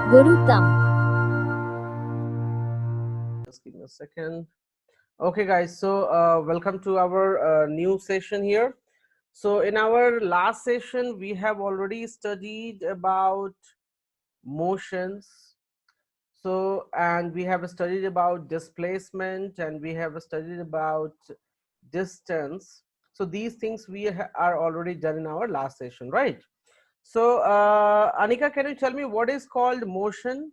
Gurutam. Just give me a second. Okay, guys. So, welcome to our new session here. So, in our last session, we have already studied about motions. So, and we have studied about displacement, and we have studied about distance. So, these things we are already done in our last session, right? So, Anika, can you tell me what is called motion?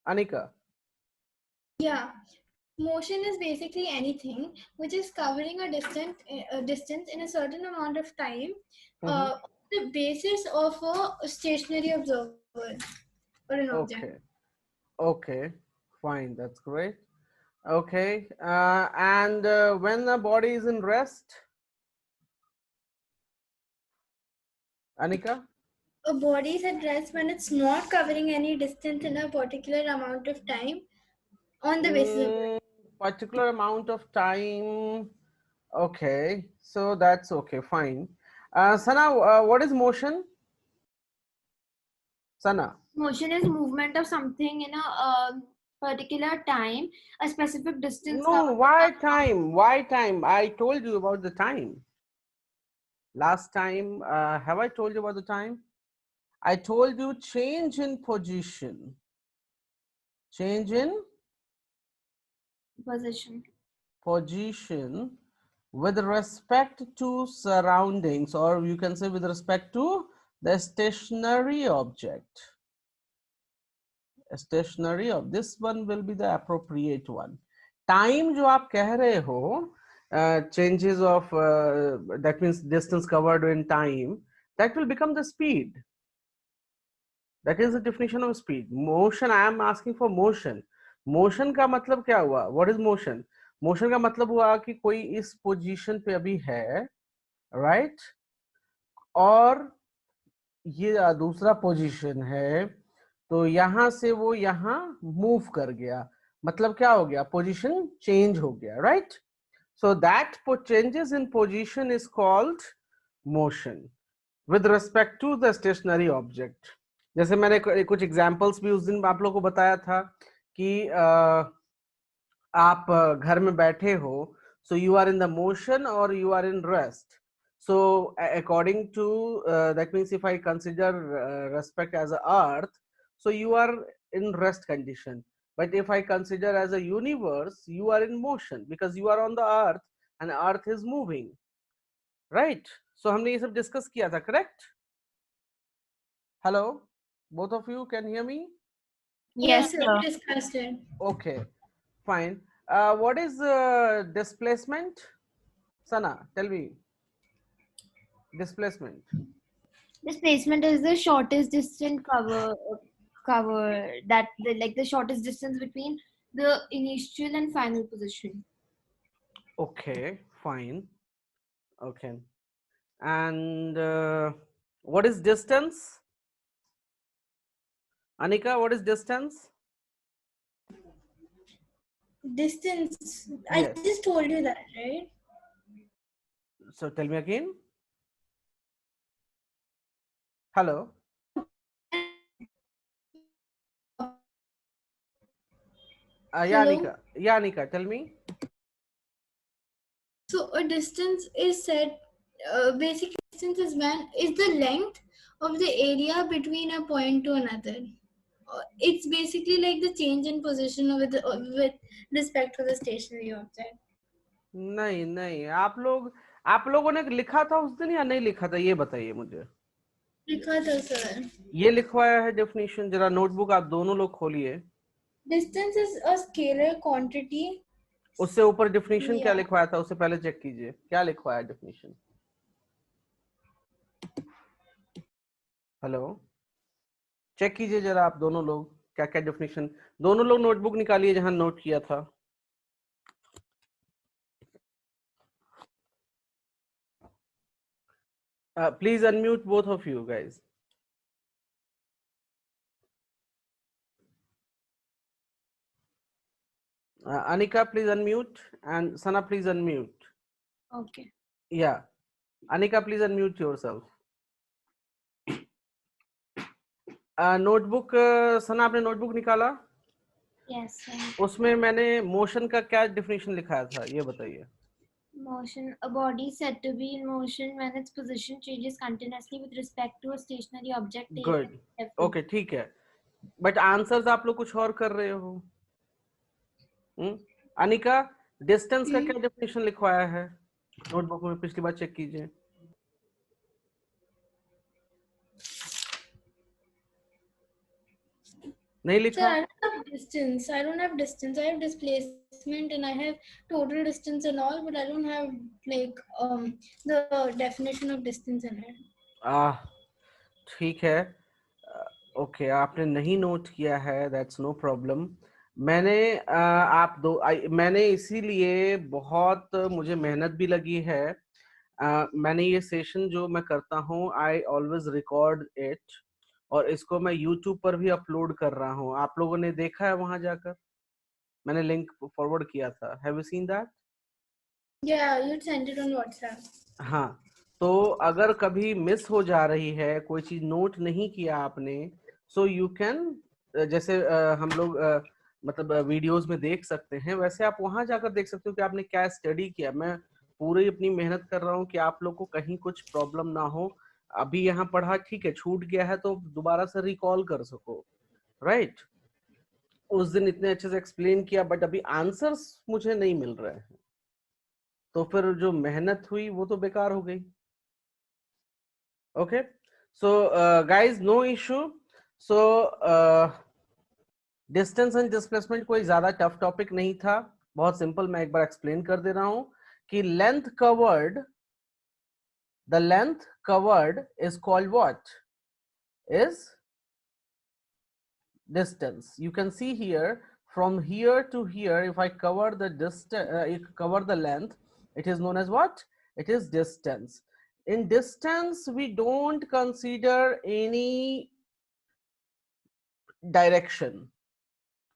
Anika. Yeah, motion is basically anything which is covering a distance in a certain amount of time on the basis of a stationary observer or an object. Okay. Okay. Fine. That's great. Okay. And when the body is in rest, Anika? A body is at rest when it's not covering any distance in a particular amount of time on the basis of Particular amount of time. Okay. So that's okay. Fine. Sana, what is motion? Sana. Motion is movement of something in a particular time, a specific distance No, covered. why time? Why time? I told you about the time. Last time, have I told you about the time? I told you change in position. Change in position with respect to surroundings, or you can say with respect to the stationary object. Stationary of this one will be the appropriate one. Time जो आप कह रहे हो, changes of that means distance covered in time, that will become the speed. That is the definition of speed. Motion, I am asking for motion. Motion का मतलब क्या हुआ? What is motion? Motion का मतलब हुआ कि कोई इस पोजीशन पे अभी है, right? और ये दूसरा पोजीशन है, तो यहां से वो यहां मूव कर गया, मतलब क्या हो गया? पोजीशन चेंज हो गया, right? So that changes in position is called motion with respect to the stationary object. जैसे मैंने कुछ एग्जांपल्स भी उस दिन आप लोगों को बताया था कि आप घर में बैठे हो, so you are in the motion or you are in rest. So according to that means if I consider respect as a earth, so you are in rest condition. But if I consider as a universe, you are in motion because you are on the earth and earth is moving, right? So हमने ये सब discuss किया था, correct? Hello, both of you can hear me? Yes, sir. We discussed it. Okay, fine. What is displacement? Sana, tell me. Displacement. Displacement is the shortest distance cover that like the shortest distance between the initial and final position. Okay, fine. Okay. And what is distance? Anika, what is distance? Distance. Yes. I just told you that, right? So tell me again. Hello. Yeah, Hello? Anika. Yeah, Anika, tell me. So a distance is said, basic distance is the length of the area between a point to another. It's basically like the change in position with respect to the stationary object. नहीं नहीं, आप लोगों ने लिखा था उस दिन या नहीं लिखा था, ये बताइए मुझे. लिखा था सर. ये लिखवाया है डेफिनेशन, जरा नोटबुक आप दोनों लोग खोलिए. Distance is a scalar quantity. उससे ऊपर डेफिनेशन क्या लिखवाया था, उससे पहले चेक कीजिए क्या लिखवाया डेफिनेशन. हेलो, चेक कीजिए जरा आप दोनों लोग क्या क्या डेफिनेशन. दोनों लोग नोटबुक निकालिए जहां नोट किया था. Please unmute both of you guys. Anika, please unmute, and Sana, please unmute. Okay. Yeah, Anika, please unmute yourself. Notebook Sana, आपने नोटबुक निकाला? Yes, sir. उसमें मैंने मोशन का क्या डेफिनेशन लिखाया था, ये बताइए। Motion, a body said to be in motion when its position changes continuously with respect to a stationary object taken good, carefully. Okay ठीक है, बट आंसर्स आप लोग कुछ और कर रहे हो। अनिका, डिस्टेंस का क्या डेफिनेशन लिखवाया है नोटबुक में, पिछली बार चेक कीजिए। नहीं Sir, लिखा? I don't have distance. I don't have distance. I have displacement and I have total distance and all, but I don't have like the definition of distance in it. ठीक है, okay आपने नहीं note किया है, that's no problem. मैंने मैंने इसीलिए बहुत मुझे मेहनत भी लगी है। मैंने ये सेशन जो मैं करता हूँ, आई ऑलवेज रिकॉर्ड इट, और इसको मैं यूट्यूब पर भी अपलोड कर रहा हूँ। आप लोगों ने देखा है वहां जाकर? मैंने लिंक फॉरवर्ड किया था, have you seen that? Yeah, you sent it on WhatsApp. हाँ, तो अगर कभी मिस हो जा रही है, कोई चीज नोट नहीं किया आपने, सो यू कैन, जैसे हम लोग मतलब वीडियोस में देख सकते हैं, वैसे आप वहां जाकर देख सकते हो कि आपने क्या स्टडी किया। मैं पूरी अपनी मेहनत कर रहा हूँ कि आप लोग को कहीं कुछ प्रॉब्लम ना हो। अभी यहाँ पढ़ा, ठीक है, छूट गया है तो दोबारा से रिकॉल कर सको, राइट? उस दिन इतने अच्छे से एक्सप्लेन किया, बट अभी आंसर्स मुझे नहीं मिल रहे हैं, तो फिर जो मेहनत हुई वो तो बेकार हो गई। Okay, so guys, no issue. So distance and displacement कोई ज्यादा टफ टॉपिक नहीं था, बहुत सिंपल। मैं एक बार एक्सप्लेन कर दे रहा हूं कि length covered, the length covered is called what? Is distance. You can see here, from here to here, if I cover the distance, cover the length, it is known as what? It is distance. In distance, we don't consider any direction.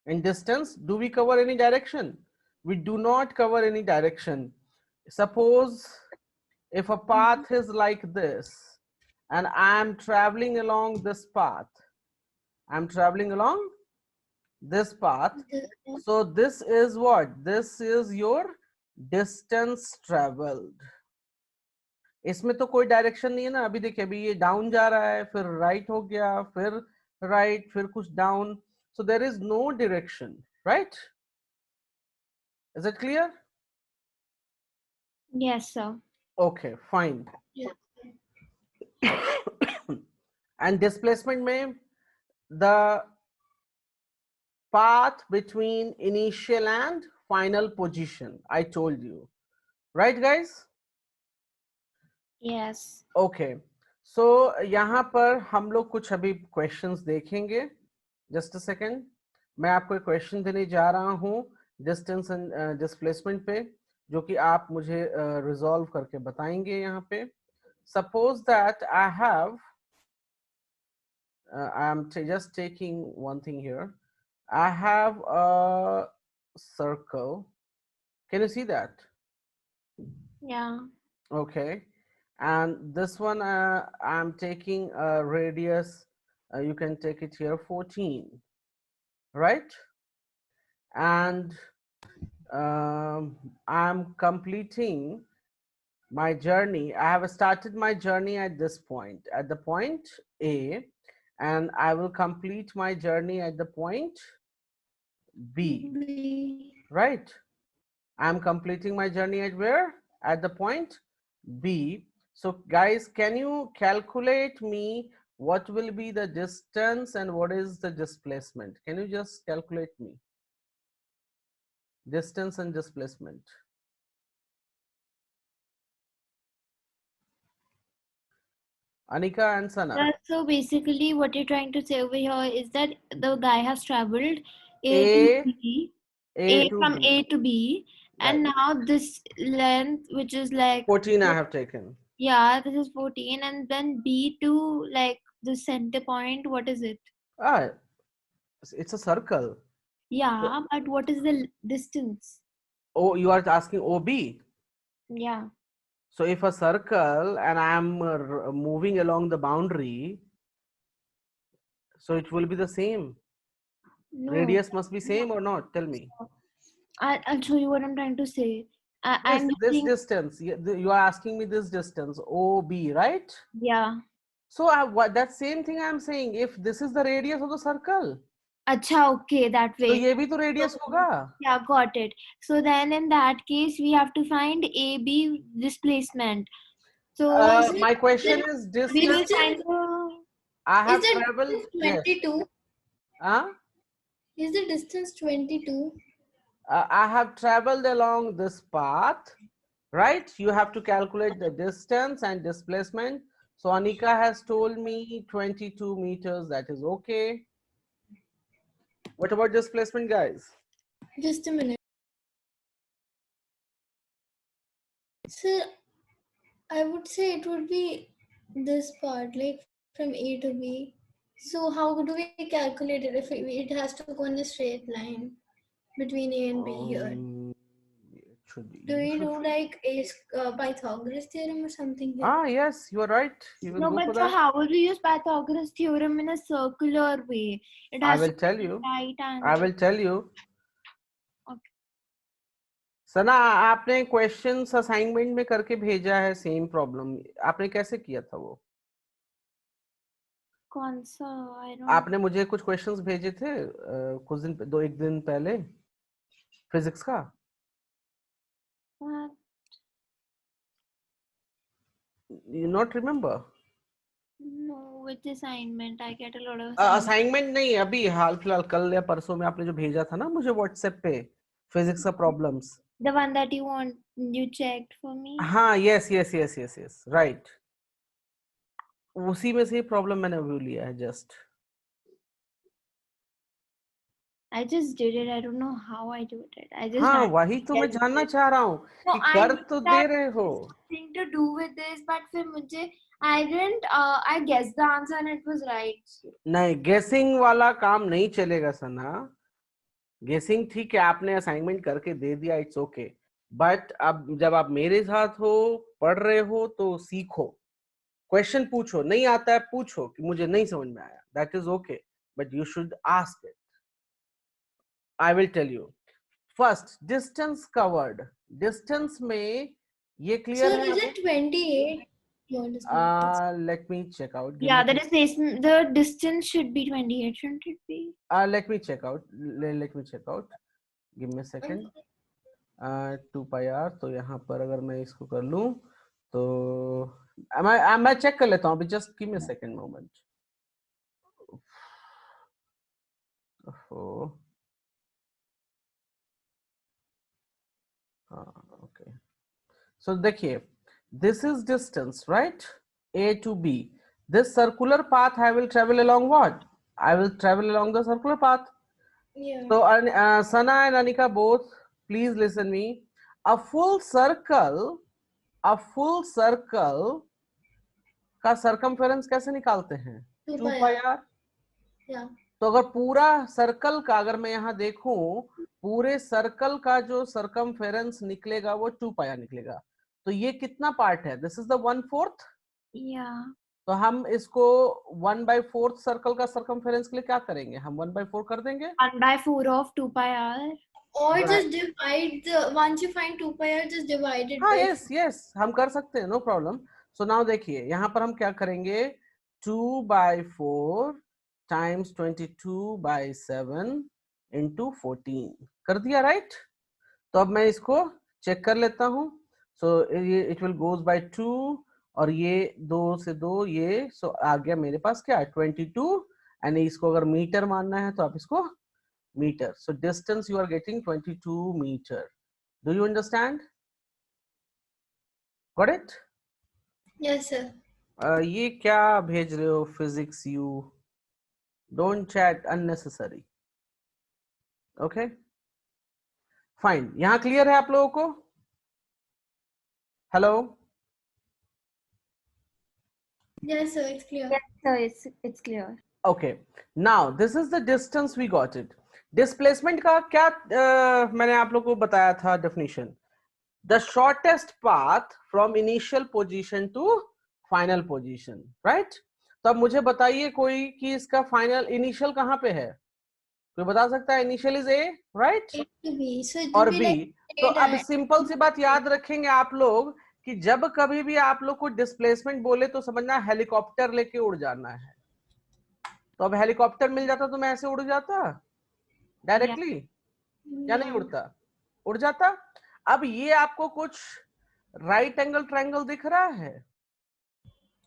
In distance, do we cover any direction? We do not cover any direction. Suppose if a path is like this and I am traveling along this path, I'm traveling along this path, so this is what? This is your distance traveled. इसमें तो कोई direction नहीं है ना। अभी देखिए, अभी ये डाउन जा रहा है, फिर राइट हो गया, फिर राइट, फिर कुछ down, so there is no direction, right? Is it clear? Yes, sir. Okay, fine. And displacement में the path between initial and final position, I told you, right guys? Yes. Okay, so यहाँ पर हम लोग कुछ अभी questions देखेंगे। Just a second, मैं आपको एक क्वेश्चन देने जा रहा हूँ डिस्टेंस एंड डिस्प्लेसमेंट पे, जो कि आप मुझे रिजॉल्व करके बताएंगे यहाँ पे। Suppose that I have, I am just taking one thing here, I have a circle, can you see that? Yeah. Okay, and this one I'm taking a radius, you can take it here, 14, right? And I'm completing my journey. I have started my journey at this point, at the point A, and I will complete my journey at the point B, right? I'm completing my journey at where? At the point B. So guys, can you calculate me what will be the distance and what is the displacement? Can you just calculate me? Distance and displacement. Anika and Sana. So basically, what you're trying to say over here is that the guy has traveled A to B, A to from B. A to B, and Right. now this length, which is like 14 I have taken. yeah, this is 14, and then B to like the center point. What is it? Ah, it's a circle. Yeah, but what is the distance? Oh, you are asking OB. Yeah. So if a circle and I am moving along the boundary, So it will be the same. No. Radius must be same or not? Tell me. I'll show you what I'm trying to say. This, I'm this using, distance, you are asking me this distance, OB, right? yeah. So that same thing I'm saying, if this is the radius of the circle, Acha, okay, that तो way. ये भी तो radius होगा. Yeah, got it. So then in that case, we have to find AB displacement. So My question is we will distance. find the, I have Is the traveled. distance Yes. 22? Huh? Is the distance 22? I have traveled along this path, right? You have to calculate the distance and displacement. So Anika has told me 22 meters. That is okay. What about displacement, guys? Just a minute. So I would say it would be this part, like from A to B. So how do we calculate it if it has to go in a straight line between A and B here? It should be. Do we do like a Pythagoras theorem or something here? Ah, yes, you are right. You will no, go for but so that. how will we use Pythagoras theorem in a circular way? It I has will to tell be you. right I angle. will tell you. Okay. सना, आपने questions assignment में करके भेजा है same problem. आपने कैसे किया था वो? कौन सा? I don't. आपने मुझे कुछ क्वेश्चंस भेजे थे कुछ दिन एक दिन पहले फिजिक्स का. What? You not remember? No, which assignment? I get a lot of assignment नहीं, अभी हाल फिलहाल कल या परसों में आपने जो भेजा था ना मुझे व्हाट्सएप पे फिजिक्स का problems. The one that you checked for me? हाँ, यस राइट. उसी में से प्रॉब्लम मैंने अभी लिया है just. I just did it. I don't know how I did it. I just हाँ, had वही तो मैं जानना चाह रहा हूँ No, कि I कर knew तो that दे रहे हो. thing to do with this, but फिर मुझे I didn't. I guessed the answer and it was right. नहीं, गेसिंग वाला काम नहीं चलेगा सना. गेसिंग ठीक है, आपने असाइनमेंट करके दे दिया, इट्स ओके. बट अब जब आप मेरे साथ हो, पढ़ रहे हो, तो सीखो. क्वेश्चन पूछो, नहीं आता है पूछो कि मुझे नहीं समझ में आया. That is okay, but you should ask it. I will tell you. First, distance covered. Distance में ये क्लियर So है. is it 28? No, it is not. Let me check out. Yeah, the displacement, the distance should be 28, shouldn't it be? Let me check out. Let me check out. Give me a second. 2 pi r. तो यहाँ पर अगर मैं इसको कर लूँ तो मैं चेक कर लेता हूँ अभी. Just give me a second moment. Okay. So देखिए, this is distance, right? A to B. This circular path I will travel along what? I will travel along the circular path. Yeah. So Sana and Anika both, please listen me. A full circle का circumference कैसे निकालते हैं? 2 pi r. Yeah. तो अगर पूरा circle का, अगर मैं यहाँ देखूं, पूरे सर्कल का जो circumference निकलेगा वो 2 pi r निकलेगा. तो ये कितना पार्ट है? This is the 1/4. Yeah. तो हम इसको 1/4 सर्कल का सर्कमफेरेंस के लिए क्या करेंगे? हम 1/4 कर देंगे. 1/4 of 2 pi r. Or just divide the, once you find 2 pi r, just divide it हाँ, by यस हम कर सकते हैं, नो प्रॉब्लम. सो नाउ देखिए, यहाँ पर हम क्या करेंगे? 2/4 टाइम्स 22/7 इंटू 14 कर दिया, राइट? तो अब मैं इसको चेक कर लेता हूँ. So it will goes by 2 और ये 2 से 2 ये. सो आ गया मेरे पास क्या? 22. एंड इसको अगर मीटर मानना है तो आप इसको metre. So distance you are getting 22 metre. Do you understand? Got it? Yes, sir. ये क्या भेज रहे हो physics you? Don't chat unnecessary. Okay fine. यहाँ क्लियर है आप लोगों को? Hello? Yes, sir, it's clear. Yes, sir, it's clear. Okay, now this is the distance we got it. Displacement का क्या मैंने आप लोगों को बताया था definition. The shortest path from initial position to final position, right? तो अब मुझे बताइए कोई कि इसका फाइनल इनिशियल कहाँ पे है, कोई बता सकता है? Initial is a, right, A to B. So it और will be बी। like तो straight अब सिंपल सी बात याद रखेंगे आप लोग कि जब कभी भी आप लोग को डिस्प्लेसमेंट बोले तो समझना हेलीकॉप्टर लेके उड़ जाना है। तो अब हेलीकॉप्टर मिल जाता तो मैं ऐसे उड़ जाता डायरेक्टली, या नहीं उड़ता? उड़ जाता। अब ये आपको कुछ राइट एंगल ट्रायंगल दिख रहा है?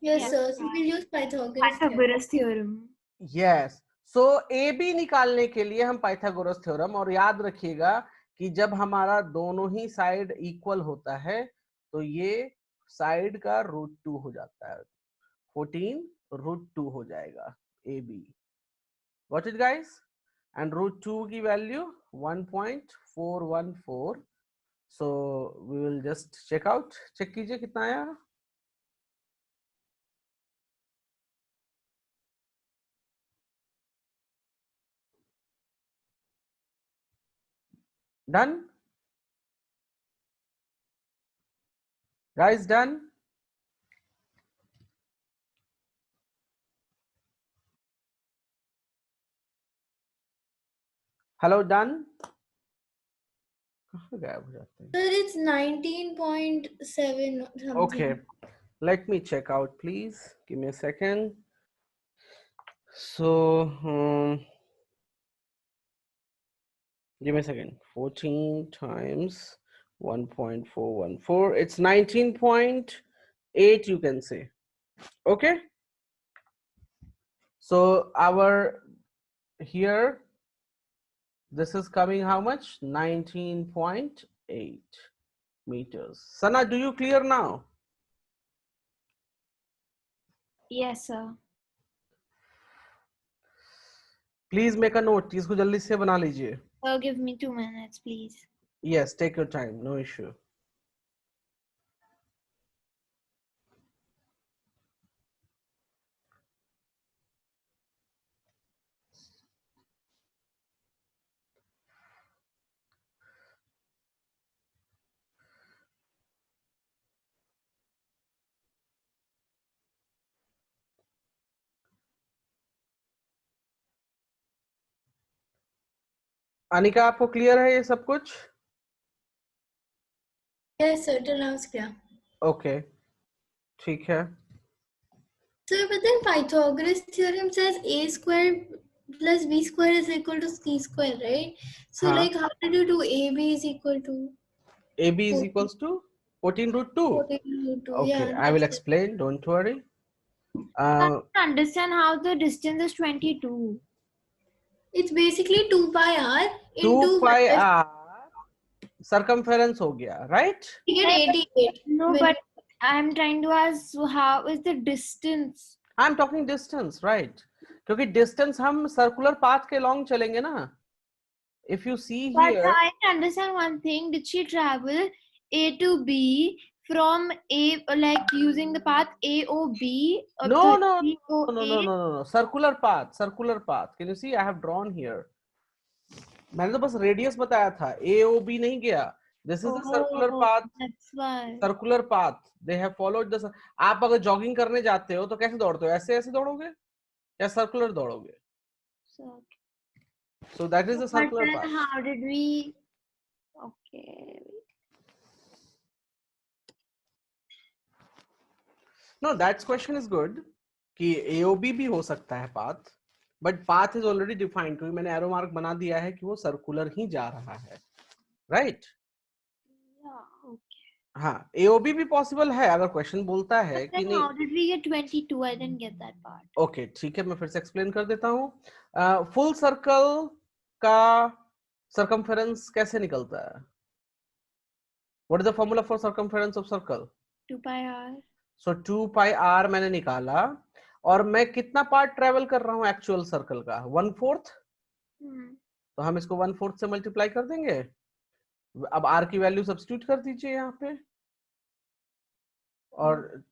Yes, sir. So we'll use Pythagoras theorem. Pythagoras theorem. Yes. So A B निकालने के लिए हम पाइथागोरस थ्योरम, और याद रखिएगा कि जब हमारा दोनों ही साइड इक्वल होता है तो ये साइड का √2 हो जाता है, 14√2 हो जाएगा A B. Got it guys? And √2 की value 1.414। So we will just check out, check कीजिए कितना आया। Done guys, done? Hello, done? कहाँ गायब हो जाते हैं? Sir, it's 19.7 or something. Okay, let me check out, please. Give me a second. So, give me a second. 14 times 1.414. It's 19.8, you can say. Okay. So our here, this is coming how much? 19.8 meters. Sana, do you clear now? Yes, sir. Please make a note. इसको जल्दी से बना लीजिए. Give me 2 minutes, please. Yes, take your time. No issue. Anika, आपको clear है ये सब कुछ? Yes, sir. Till now it's clear. Okay, ठीक है. Sir, but then Pythagoras theorem says a square plus b square is equal to c square, right? So हाँ. like how did you do ab is equal to AB is equals to 14√2. 14√2? Okay, Yeah, I will that's it. explain. Don't worry. I don't understand how the distance is 22. It's basically 2 pi r 2 into pi r circumference हो गया, right? we get 88. No, When but I'm trying to ask, so how is the distance? I'm talking distance, right? क्योंकि distance हम circular path के along चलेंगे ना. If you see But here, I understand one thing. Did she travel A to B from A, like using the path AOB? no, no, no. Circular path, circular path. Can you see? I have drawn here. मैंने तो बस radius बताया था, AOB नहीं गया. This is the circular path. That's why. Circular path. They have followed the. आप अगर jogging करने जाते हो तो कैसे दौड़ते हो? ऐसे ऐसे दौड़ोगे या circular दौड़ोगे? So that is the circular But path. then how did we? Okay. No, that question is good. कि AOB भी हो सकता है path, but path is already defined. क्योंकि मैंने arrow mark बना दिया है कि वो circular ही जा रहा है, right? Yeah. Okay. हाँ, AOB भी possible है अगर question बोलता है But कि then नहीं. how did we get 22? I didn't get that part. Okay, ठीक है, मैं फिर से explain कर देता हूँ. Full circle का circumference कैसे निकलता है? What is the formula for circumference of circle? 2 pi r. So 2 pi r मैंने निकाला, और मैं कितना पार्ट ट्रेवल कर रहा हूँ एक्चुअल सर्कल का? 1/4. तो हम इसको 1/4 से मल्टीप्लाई कर देंगे. अब r की वैल्यू सब्स्टिट्यूट कर दीजिए यहाँ पे, और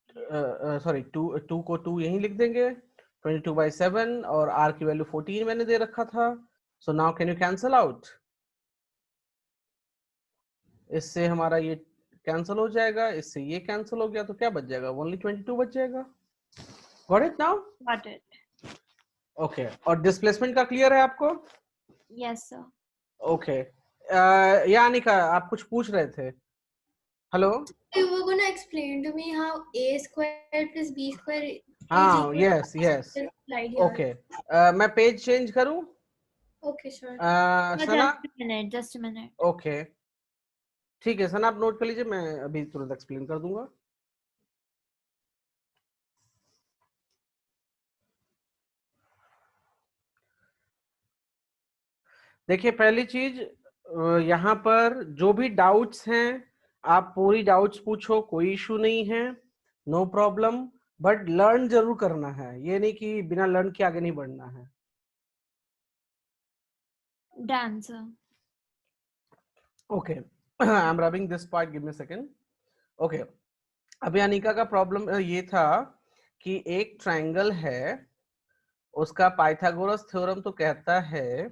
सॉरी 2 को 2 यहीं लिख देंगे. 22/7 और r की वैल्यू 14 मैंने दे रखा था. So now can you cancel out? इससे हमारा ये कैंसिल हो जाएगा, इससे ये कैंसिल हो गया, तो क्या बच जाएगा? ओनली 22 बच जाएगा. Got it now? Got it. Okay, और डिस्प्लेसमेंट का क्लियर है आपको? Yes, sir. ओके, यानिका आप कुछ पूछ रहे थे? Hello? You were gonna explain to me how a square plus b square is हाँ, equal yes to yes, slide here. Okay, मैं पेज चेंज करूं? Okay, sure. Sana? Just a minute. Just a minute. Okay, ठीक है सना, आप note कर लीजिए, मैं अभी तुरंत एक्सप्लेन कर दूंगा। देखिए, पहली चीज, यहाँ पर जो भी डाउट्स हैं आप पूरी डाउट्स पूछो, कोई इशू नहीं है, नो प्रॉब्लम, बट लर्न जरूर करना है, ये नहीं कि बिना लर्न के आगे नहीं बढ़ना है। Done, sir. Okay, I am rubbing this part, give me a second. Okay, अभी अनिका का प्रॉब्लम ये था कि एक ट्रायंगल है, उसका पाइथागोरस थ्योरम तो कहता है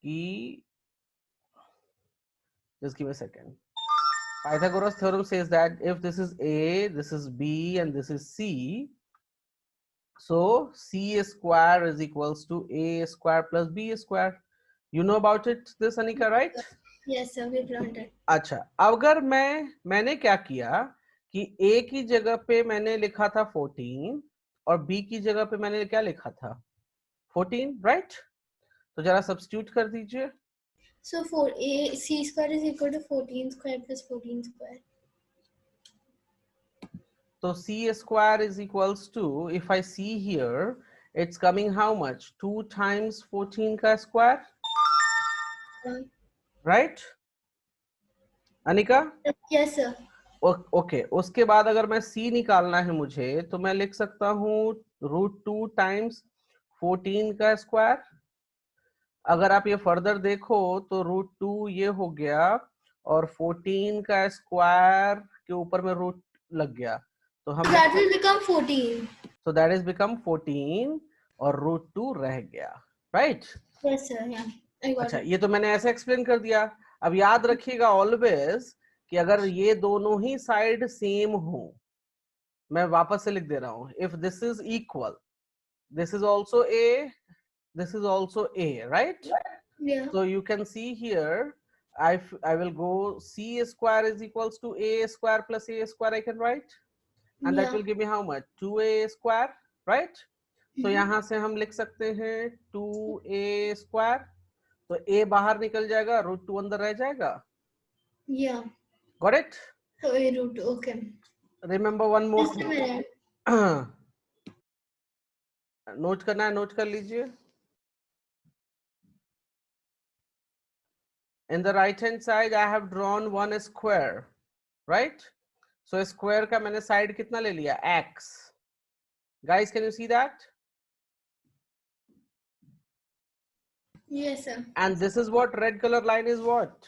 कि, just give me a second. Pythagoras theorem says that if this is A, this is B, and this is C, so C square is equals to A square plus B square. You know about it, this Anika, right? Yes, sir. We've learned it. अच्छा, अगर मैंने क्या किया कि A की जगह पे मैंने लिखा था 14 और B की जगह पे मैंने क्या लिखा था 14, right? तो जरा सब्स्टिट्यूट कर दीजिए। So c square is equal to 14 square plus 14 square. So C square is equals to, if I see here, it's coming how much? 2 times 14 का square, right? Anika? Yes, sir. Okay, उसके बाद अगर मैं C निकालना है मुझे, तो मैं लिख सकता हूँ √2 टाइम्स 14 का स्क्वायर। अगर आप ये फर्दर देखो तो √2 ये हो गया और 14 का स्क्वायर के ऊपर में रूट लग गया, तो हम That will become 14. so that is become 14 और √2 रह गया, right? Yes, sir. Yeah. I got अच्छा, it. ये तो मैंने ऐसे एक्सप्लेन कर दिया। अब याद रखिएगा ऑलवेज कि अगर ये दोनों ही साइड सेम हो, मैं वापस से लिख दे रहा हूं, if this is equal, this is also a, this is also a, right? Yeah. So you can see here, I will go c square is equals to a square plus a square, I can write, and that Yeah. will give me how much? 2a square, right? So यहाँ से हम लिख सकते हैं 2a square, तो a बाहर निकल जाएगा, √2 अंदर रह जाएगा। Yeah. Got it? So a root. Okay. Remember one more Just a thing. minute. Note करना है, नोट कर लीजिए। In the right hand side I have drawn one square, right? So square का मैंने side कितना ले लिया? X. Guys, can you see that? Yes, sir. And this is what red color line is what?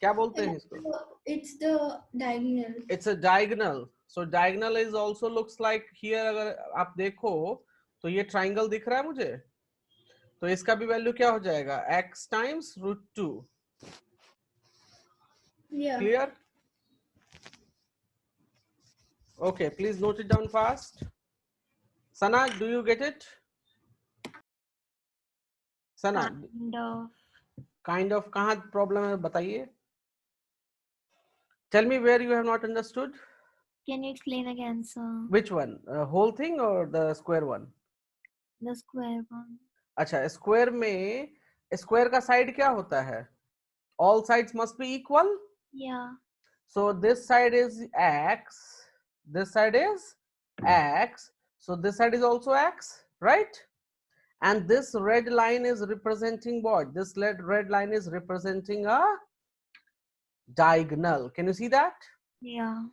क्या बोलते हैं इसको? It's the diagonal. It's a diagonal. So diagonal is also looks like here, अगर आप देखो तो ये triangle दिख रहा है मुझे, तो इसका भी वैल्यू क्या हो जाएगा? X times √2. Yeah. Clear? Okay, please note it down fast. Sana, do you get it? Sana, kind of कहाँ problem है बताइए? Tell me where you have not understood. Can you explain again, sir? Which one? Whole thing or the square one? The square one. अच्छा, square में square का side क्या होता है? All sides must be equal. Yeah. So this side is x, this side is x, so this side is also x, right? And this red line is representing what? This red line is representing a diagonal. Can you see that? Yeah.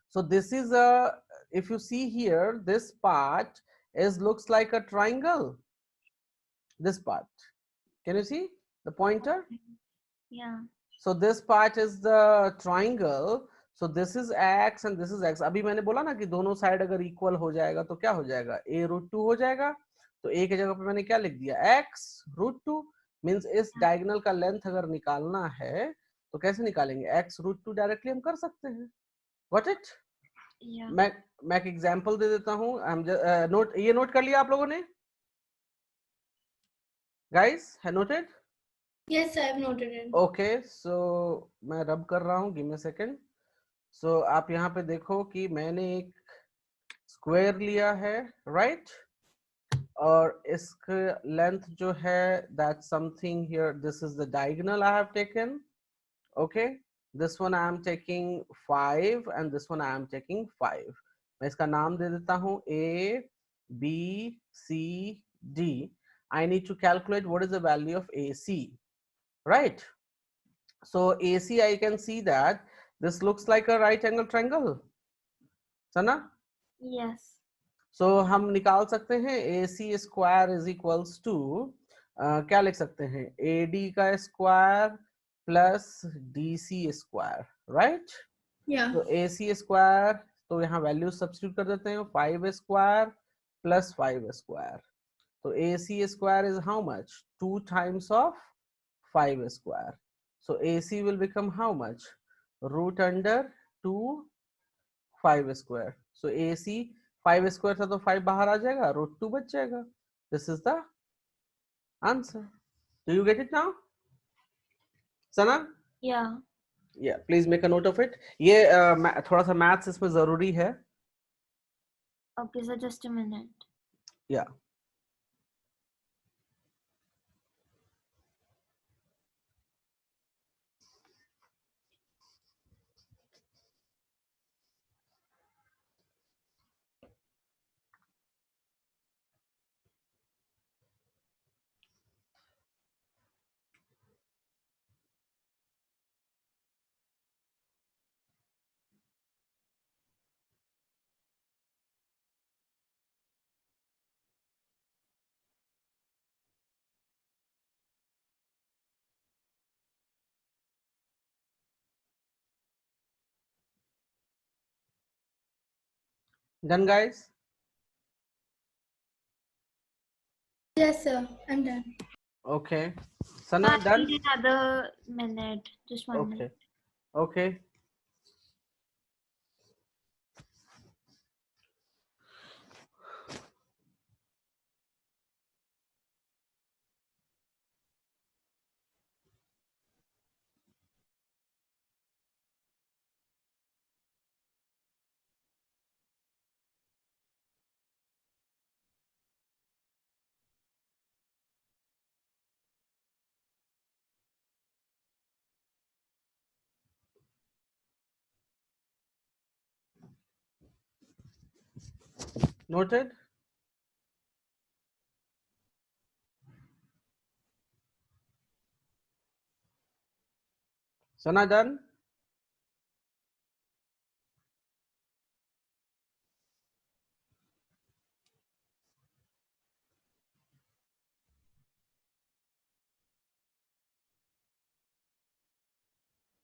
So this is a, if you see here, this part is looks like a triangle. This part, can you see the pointer? Yeah. So this part is the triangle. So this is x and this is x. अभी मैंने बोला ना कि दोनों side अगर equal हो जाएगा तो क्या हो जाएगा? a √2 हो जाएगा। तो a की जगह पे मैंने क्या लिख दिया? x √2 मींस इस डायगोनल का लेंथ अगर निकालना है तो कैसे निकालेंगे? x √2 डायरेक्टली हम कर सकते हैं। Got it? Yeah. मैं एक एग्जांपल दे देता हूं. नोट ये नोट कर लिया आप लोगों ने? Guys, have noted? Yes, I have noted it. Okay, so मैं रब कर रहा हूँ. Give me a second. So आप यहाँ पे देखो कि मैंने एक स्क्वायर लिया है, right? और इसका लेंथ जो है that's something here. This is the diagonal I have taken. Okay, this one I am taking 5 and this one I am taking 5. मैं इसका नाम दे देता हूँ A, B, C, D. I need to calculate what is the value of AC, right? So AC, I can see that this looks like a right angle triangle. Sana? Yes. So हम निकाल सकते हैं AC square is equals to क्या लिख सकते हैं? AD का square plus DC square, right? Yeah. तो AC स्क्वायर, तो यहाँ वैल्यू सब्स्टिट्यूट कर देते हैं. 5 स्क्वायर प्लस 5 स्क्वायर. तो AC square is how much? 2 times of 5 square. So AC will become how much? Root under 2 5 square. So AC 5 square था तो 5 बाहर आ जाएगा, root 2 बच जाएगा. This is the answer. Do you get it now? Sana? Yeah. Yeah, please make a note of it. ये थोड़ा सा maths इसमें जरूरी है. Okay, so just a minute. Yeah. Done, guys? Yes, sir. I'm done. Okay. Sana, I done? need another minute. Just 1 minute. Okay. Okay. Noted? Sana, done?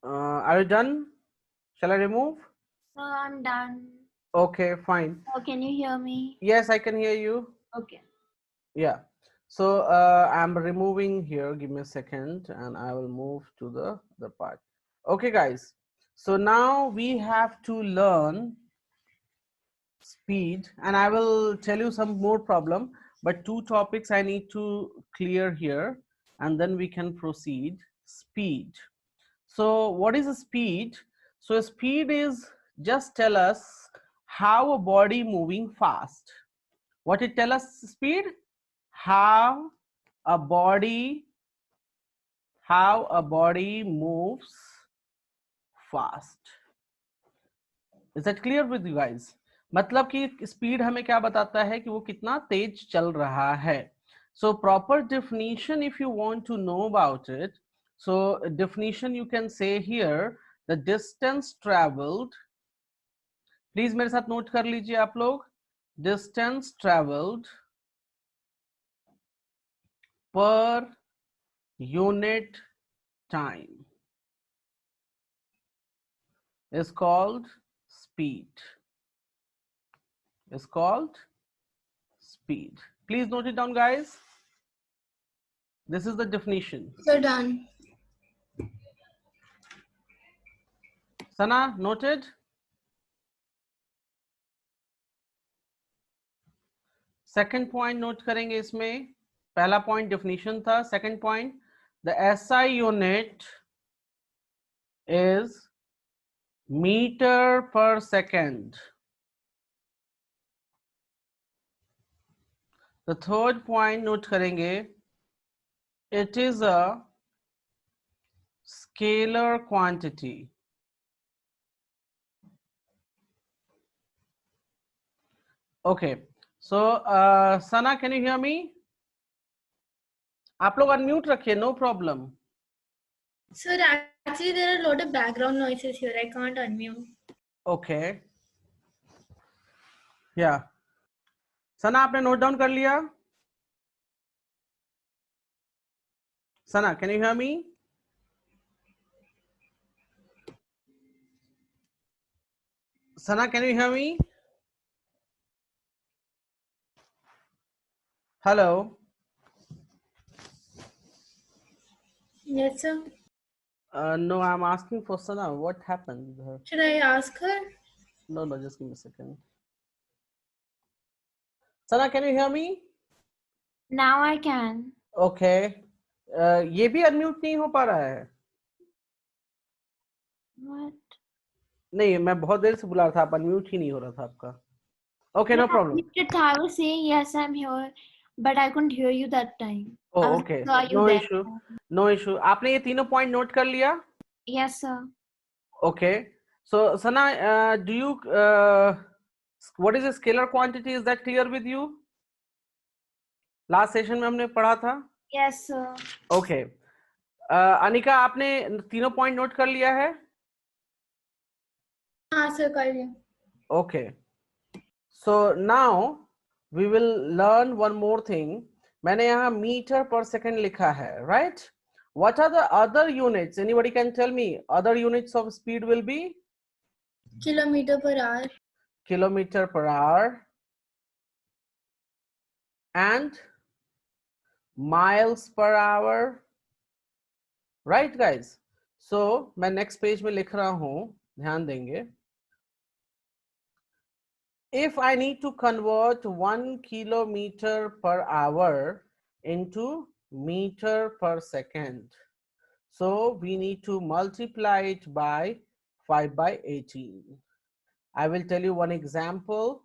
Are you done? Shall I remove? So I'm done. Okay, fine. Oh, can you hear me? Yes, I can hear you. Okay. Yeah. So I'm removing here. Give me a second and I will move to the part. Okay, guys. So now we have to learn speed and I will tell you some more problem, but 2 topics I need to clear here and then we can proceed. Speed. So what is a speed? So a speed is just tell us how a body moving fast. What it tell us speed? How a body moves fast. Is that clear with you guys? मतलब कि speed हमें क्या बताता है कि वो कितना तेज चल रहा है. So proper definition, if you want to know about it, so definition you can say here, the distance traveled. Please मेरे साथ नोट कर लीजिए आप लोग. Distance traveled per unit time is called speed. Is called speed. Please note it down, guys. This is the definition. So done. Sana, noted? Second point note करेंगे इसमें. पहला point definition था. Second point, the SI unit is metre per second. The third point note करेंगे, it is a scalar quantity. Okay, so Sana, can you hear me? आप लोग unmute रखिए, no problem. Sir, actually there are a lot of background noises here. I can't unmute. Okay. Yeah. सना आपने note down कर लिया? सना, can you hear me? Sana, can you hear me? Hello. Yes, sir. No, I'm asking for Sana. What happened with her? Should I ask her? No, just give me a second. Sana, can you hear me? Now I can. Okay. ये भी unmute नहीं हो पा रहा है. What? नहीं, मैं बहुत देर से बुला रहा था, आप अनम्यूट ही नहीं हो रहा था आपका. Okay, no problem. I was saying yes, I'm here, but I couldn't hear you that time. Oh, I was okay. like, "Are you No there?" issue. No issue. आपने ये तीनों पॉइंट नोट कर लिया? Yes, sir. Okay. So Sana, do you what is a scalar quantity? Is that clear with you? Last session में हमने पढ़ा था. Yes, sir. Okay. Anika, आपने तीनों पॉइंट नोट कर लिया है? हाँ sir, कर लिया. Okay. So now we will learn one more thing. मैंने यहाँ मीटर पर सेकेंड लिखा है, right? What are the other units? Anybody can tell me? Other units of speed will be Kilometer per hour. kilometer per hour and miles per hour, right guys? So मैं next page में लिख रहा हूँ, ध्यान देंगे. If I need to convert 1 kilometer per hour into meter per second, so we need to multiply it by 5/18. I will tell you one example.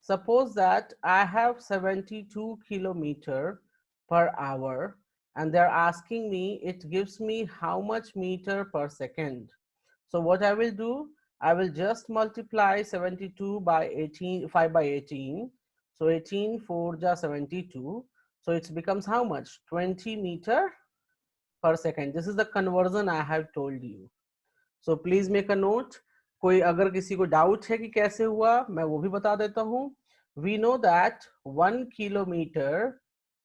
Suppose that I have 72 kilometer per hour and they're asking me, it gives me how much meter per second. So what I will do, I will just multiply 72 by 18, 5/18. So 18 4 ja 72. So it becomes how much? 20 meter per second. This is the conversion I have told you. So please make a note. कोई अगर किसी को doubt है कि कैसे हुआ, मैं वो भी बता देता हूँ. We know that 1 kilometer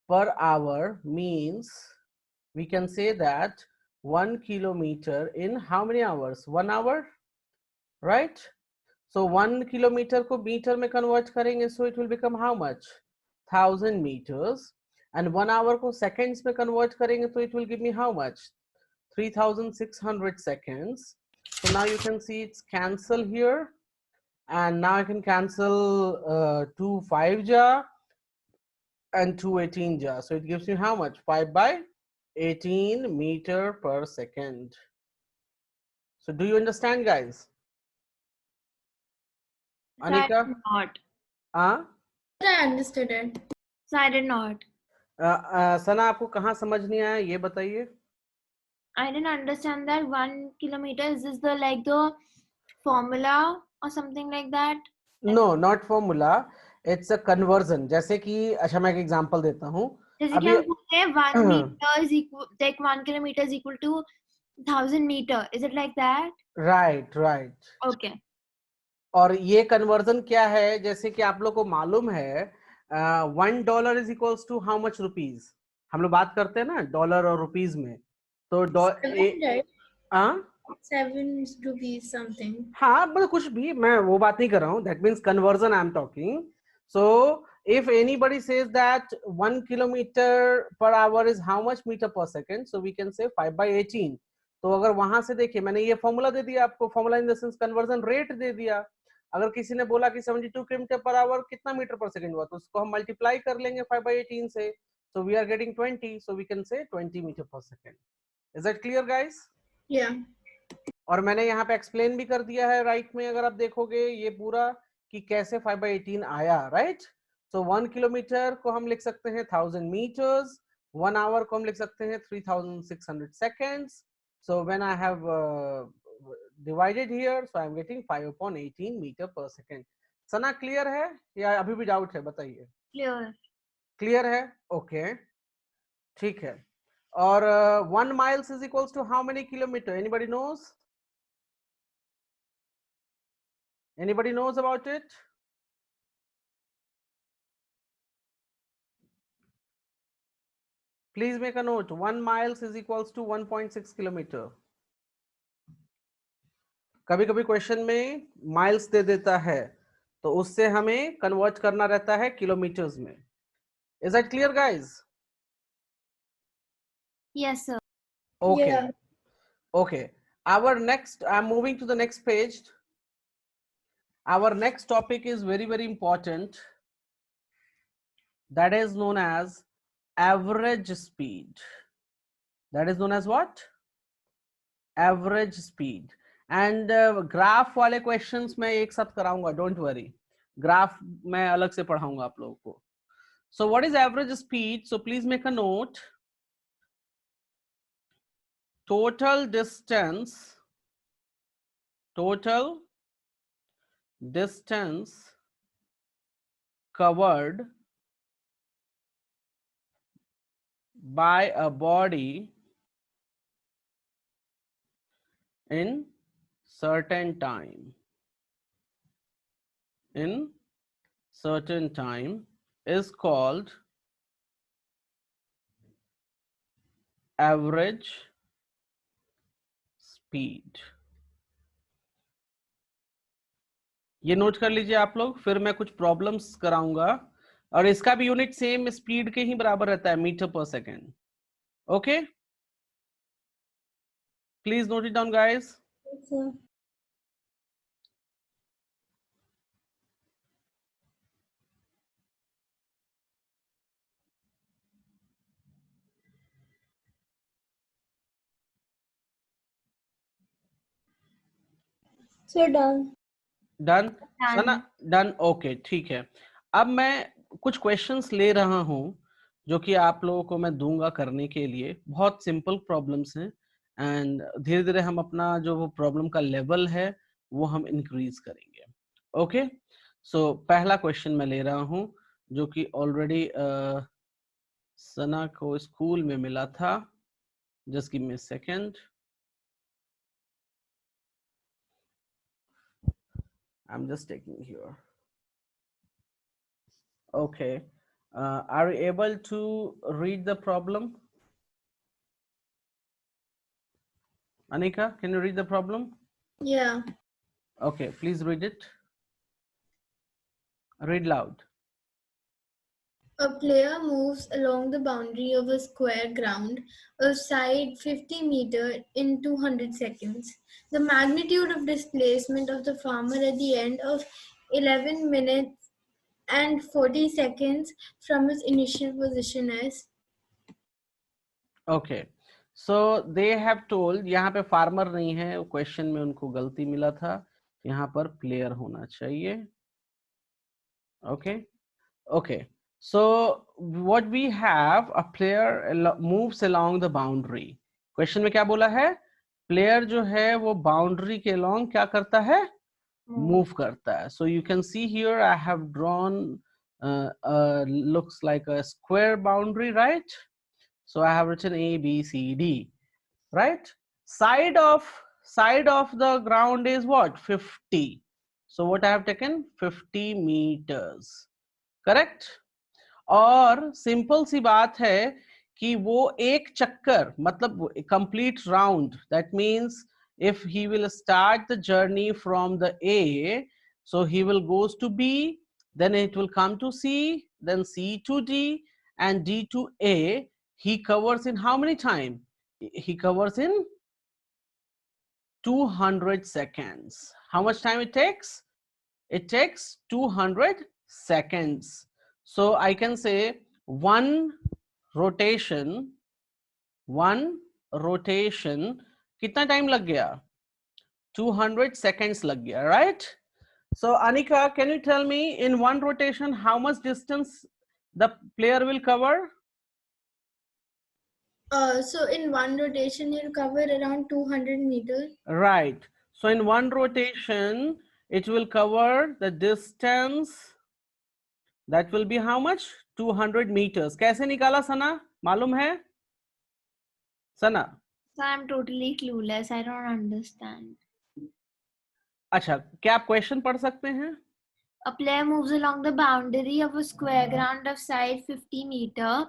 per hour means we can say that 1 kilometer in how many hours? 1 hour, right? So 1 kilometer को मीटर में convert करेंगे, so it will become how much? 1000 meters. And 1 hour को seconds में convert करेंगे, so it will give me how much? 3600 seconds. So now you can see it's cancel here, and now I can cancel 2 5 ja and 2 18 ja. So it gives me how much? 5/18 meter per second. So do you understand, guys? So I Anika? did not. I understood it. So I did not. सना, आपको कहाँ समझ नहीं आया, ये बताइए. I didn't understand that 1 kilometer is this the like the formula or something like that? No, not formula. It's a conversion. जैसे कि अच्छा मैं एक एग्जांपल देता हूँ. जैसे कि हम बोलते हैं 1 meter is equal, like 1 kilometer is equal to 1000 meter. Is it like that? Right, right. Okay. और ये कन्वर्जन क्या है, जैसे कि आप लोग को मालूम है $1 is equals to how much rupees. हम लोग बात करते हैं ना डॉलर और रुपीज में, तो 7 rupees something. हाँ, मतलब कुछ भी, मैं वो बात नहीं कर रहा हूँ. That means conversion I am talking. So if anybody says that 1 kilometer per hour is how much meter per second, so we can say 5/18. तो अगर वहां से देखिए, मैंने ये फॉर्मूला दे दिया आपको, formula in the sense conversion rate दे दिया. अगर किसी ने बोला कि 72 किलोमीटर पर आवर कितना मीटर पर सेकंड हुआ, तो उसको हम मल्टीप्लाई कर लेंगे 5/18 से, so we are getting 20, so we can say 20 meter per second. Is that clear guys? Yeah. और मैंने यहाँ पे एक्सप्लेन भी कर दिया है राइट में, अगर आप देखोगे ये पूरा कि कैसे 5/18 आया, राइट? सो 1 किलोमीटर को हम लिख सकते हैं 1000 मीटर्स, 1 आवर को हम लिख सकते हैं 3600 seconds. So when I have divided here, so I am getting 5/18 meter per second. Sana clear है या अभी भी डाउट है, बताइए? Clear. क्लियर है, ओके, ठीक है. और 1 miles is equals to how many kilometer? Anybody knows? Anybody knows about it? Please make a note. 1 miles is equals to 1.6 kilometer. कभी कभी क्वेश्चन में माइल्स दे देता है, तो उससे हमें कन्वर्ट करना रहता है किलोमीटर्स में. Is that clear guys? Yes, sir. Okay. Yeah. Okay. Our next, I'm moving to the next page. Our next topic is very, very important. That is known as average speed. That is known as what? Average speed. And graph वाले questions मैं एक साथ कराऊंगा, don't worry. Graph मैं अलग से पढ़ाऊंगा आप लोगों को. So what is average speed? So please make a note. Total distance covered by a body in certain time is called average speed. ये नोट कर लीजिए आप लोग, फिर मैं कुछ प्रॉब्लम्स कराऊंगा, और इसका भी यूनिट सेम स्पीड के ही बराबर रहता है, metre per second. Okay, please note it down guys. So, done. Done Done. Sana, done, okay, ठीक है. अब मैं कुछ क्वेश्चंस ले रहा हूं जो कि आप लोगों को मैं दूंगा करने के लिए. बहुत सिंपल प्रॉब्लम्स हैं, एंड धीरे धीरे हम अपना जो वो प्रॉब्लम का लेवल है वो हम इंक्रीज करेंगे. ओके, सो पहला क्वेश्चन मैं ले रहा हूं जो कि ऑलरेडी सना को स्कूल में मिला था. Just give me a second. I'm just taking here. Okay. Are you able to read the problem? Anika, can you read the problem? Yeah. Okay, please read it. Read loud. A player moves along the boundary of a square ground of side 50 meter in 200 seconds. The magnitude of displacement of the farmer at the end of 11 minutes and 40 seconds from his initial position is. Okay. So they have told, यहाँ पे farmer नहीं है, question में उनको गलती मिला था, यहाँ पर player होना चाहिए. Okay. Okay. So what we have, a player moves along the boundary. Question में क्या बोला है? Player जो है वो boundary के along क्या करता है? Move करता है. So you can see here I have drawn looks like a square boundary, right? So I have written A, B, C, D, right? Side of the ground is what? 50. So what I have taken? 50 meters. Correct? और simple सी बात है कि वो एक चक्कर मतलब complete round, that means if he will start the journey from the A, so he will goes to B, then it will come to C, then C to D, and D to A. He covers in how many time? He covers in 200 seconds. How much time it takes? It takes 200 seconds. So I can say one rotation कितना time लग गया? 200 seconds लग गया, right? So Anika, can you tell me in one rotation how much distance the player will cover? So in one rotation you'll cover around 200 meters. Right. So in one rotation it will cover the distance that will be how much? 200 meters. कैसे निकाला सना? मालूम है सना? So I'm totally clueless. I don't understand. अच्छा, क्या आप question पढ़ सकते हैं? A player moves along the boundary of a square ground of side 50 meter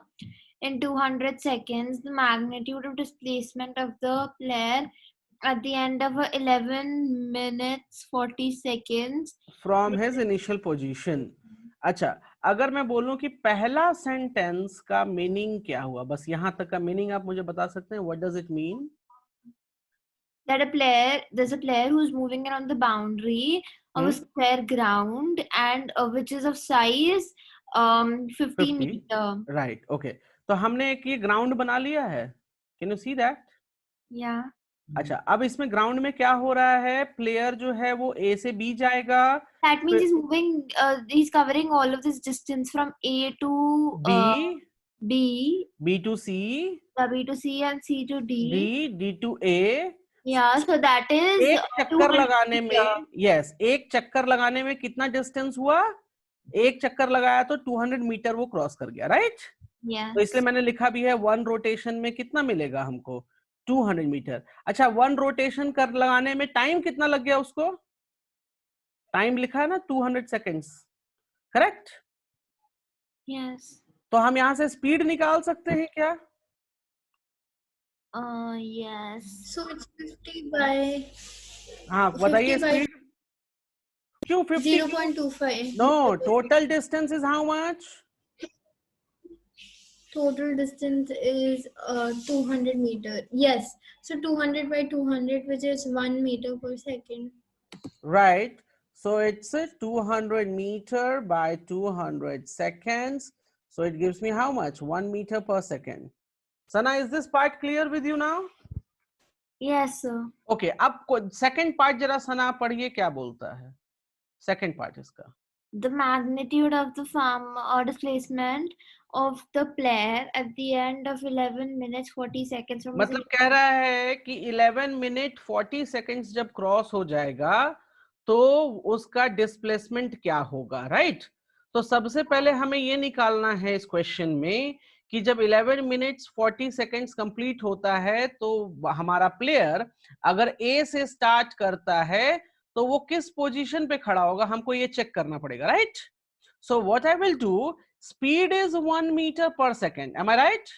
in 200 seconds. The magnitude of displacement of the player at the end of 11 minutes 40 seconds From his initial position. अच्छा, अगर मैं बोलूं कि पहला sentence का meaning क्या हुआ, बस यहां तक का मीनिंग आप मुझे बता सकते हैं? What does it mean? that there's a player who's moving around the boundary of a square ground and which is of size 50 meter. Right, okay. तो हमने एक ये ग्राउंड बना लिया है. Can you see that? Yeah. अच्छा, अब इसमें ग्राउंड में क्या हो रहा है? प्लेयर जो है वो A से B जाएगा. That means he's moving, he's covering all of this distance from A to B, B to C, B to C and C to D. D to A. Yeah, so that is एक चक्कर लगाने में, yes, एक चक्कर लगाने में कितना distance हुआ? एक चक्कर लगाया तो 200 मीटर वो क्रॉस कर गया, राइट? Yes. तो इसलिए मैंने लिखा भी है वन रोटेशन में कितना मिलेगा हमको? 200 मीटर. अच्छा, वन रोटेशन कर लगाने में टाइम कितना लग गया उसको? टाइम लिखा है ना 200 सेकेंड्स, करेक्ट? Yes. तो हम यहाँ से स्पीड निकाल सकते हैं क्या? Yes. So it's 50 by. हाँ, बताइए स्पीड. क्यों 50? 0.25. No, total distance is how much? Total distance is 200 meter. Yes. So 200 by 200, which is 1 meter per second. Right. So it's a 200 meter by 200 seconds. So it gives me how much? 1 meter per second. Sana, is this part clear with you now? Yes, sir. Okay. अब second part जरा सना पढ़िए क्या बोलता है? Second part इसका. The magnitude of the displacement of the player at the end of 11 minutes 40 seconds. मतलब कह रहा है कि 11 मिनट 40 सेकंड्स जब क्रॉस हो जाएगा तो उसका डिस्प्लेसमेंट क्या होगा, राइट? तो सबसे पहले हमें ये निकालना है इस क्वेश्चन में कि जब 11 मिनट्स 40 सेकंड्स कंप्लीट होता है तो हमारा प्लेयर अगर ए से स्टार्ट करता है तो वो किस पोजीशन पे खड़ा होगा, हमको ये चेक करना पड़ेगा, right? So what I will do, speed is 1 metre per second, am I right?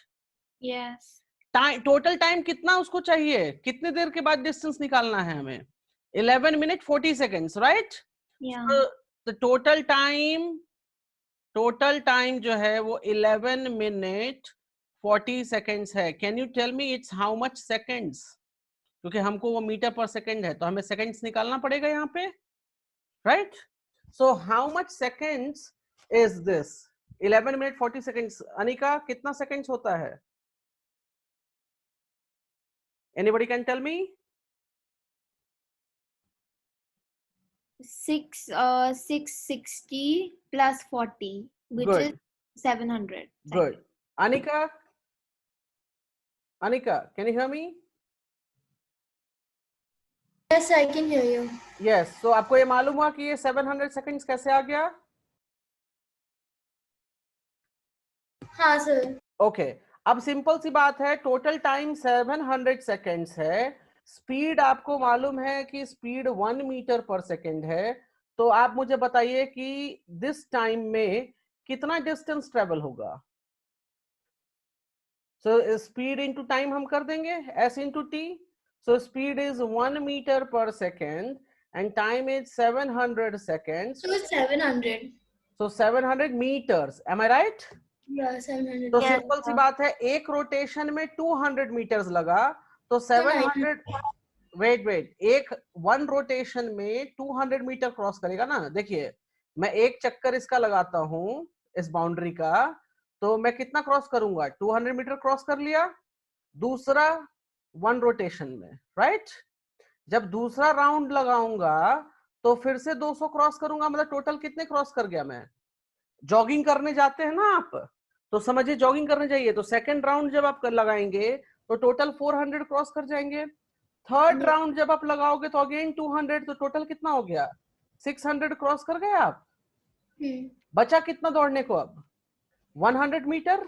Yes. Time, total time कितना उसको चाहिए, कितने देर के बाद डिस्टेंस निकालना है हमें? 11 मिनट 40 सेकंड्स, राइट? Yeah. तो टोटल टाइम जो है वो 11 मिनट 40 सेकंड्स है. Can you tell me it's how much seconds? क्योंकि हमको वो मीटर पर सेकंड है तो हमें सेकंड्स निकालना पड़ेगा यहाँ पे, right? So how much seconds is this? 11 minute 40 seconds. Anika, कितना सेकंड्स होता है? Anybody can tell me? 660 plus 40, which Good. is 700. Good. Anika, can you hear me? Yes, I can hear you. Yes. So आपको ये मालूम हुआ कि ये 700 seconds कैसे आ गया? हाँ सर. Okay. अब सिंपल सी बात है, टोटल टाइम 700 सेकेंड्स है, स्पीड आपको मालूम है कि स्पीड 1 मीटर पर सेकेंड है, तो आप मुझे बताइए कि दिस टाइम में कितना डिस्टेंस ट्रेवल होगा? सो स्पीड इनटू टाइम हम कर देंगे, s into t. So speed is 1 metre per second and time is 700 seconds. So it's 700. So 700 meters, am I right? Yeah, 700. तो सिंपल सी बात है, एक रोटेशन में 200 मीटर्स लगा तो 700 वेट एक 1 रोटेशन में 200 मीटर क्रॉस करेगा ना। देखिए मैं एक चक्कर इसका लगाता हूं इस बाउंड्री का, तो मैं कितना क्रॉस करूंगा, 200 मीटर क्रॉस कर लिया दूसरा 1 रोटेशन में, राइट। जब दूसरा राउंड लगाऊंगा तो फिर से 200 क्रॉस करूंगा, मतलब टोटल कितने क्रॉस कर गया मैं। जॉगिंग करने जाते हैं ना आप, तो समझिए जॉगिंग करने जाइए, तो सेकंड राउंड जब आप लगाएंगे तो टोटल 400 क्रॉस कर जाएंगे। थर्ड राउंड जब आप लगाओगे तो अगेन 200, तो टोटल कितना हो गया, 600 क्रॉस कर गए आप। बचा कितना दौड़ने को अब, 100 मीटर।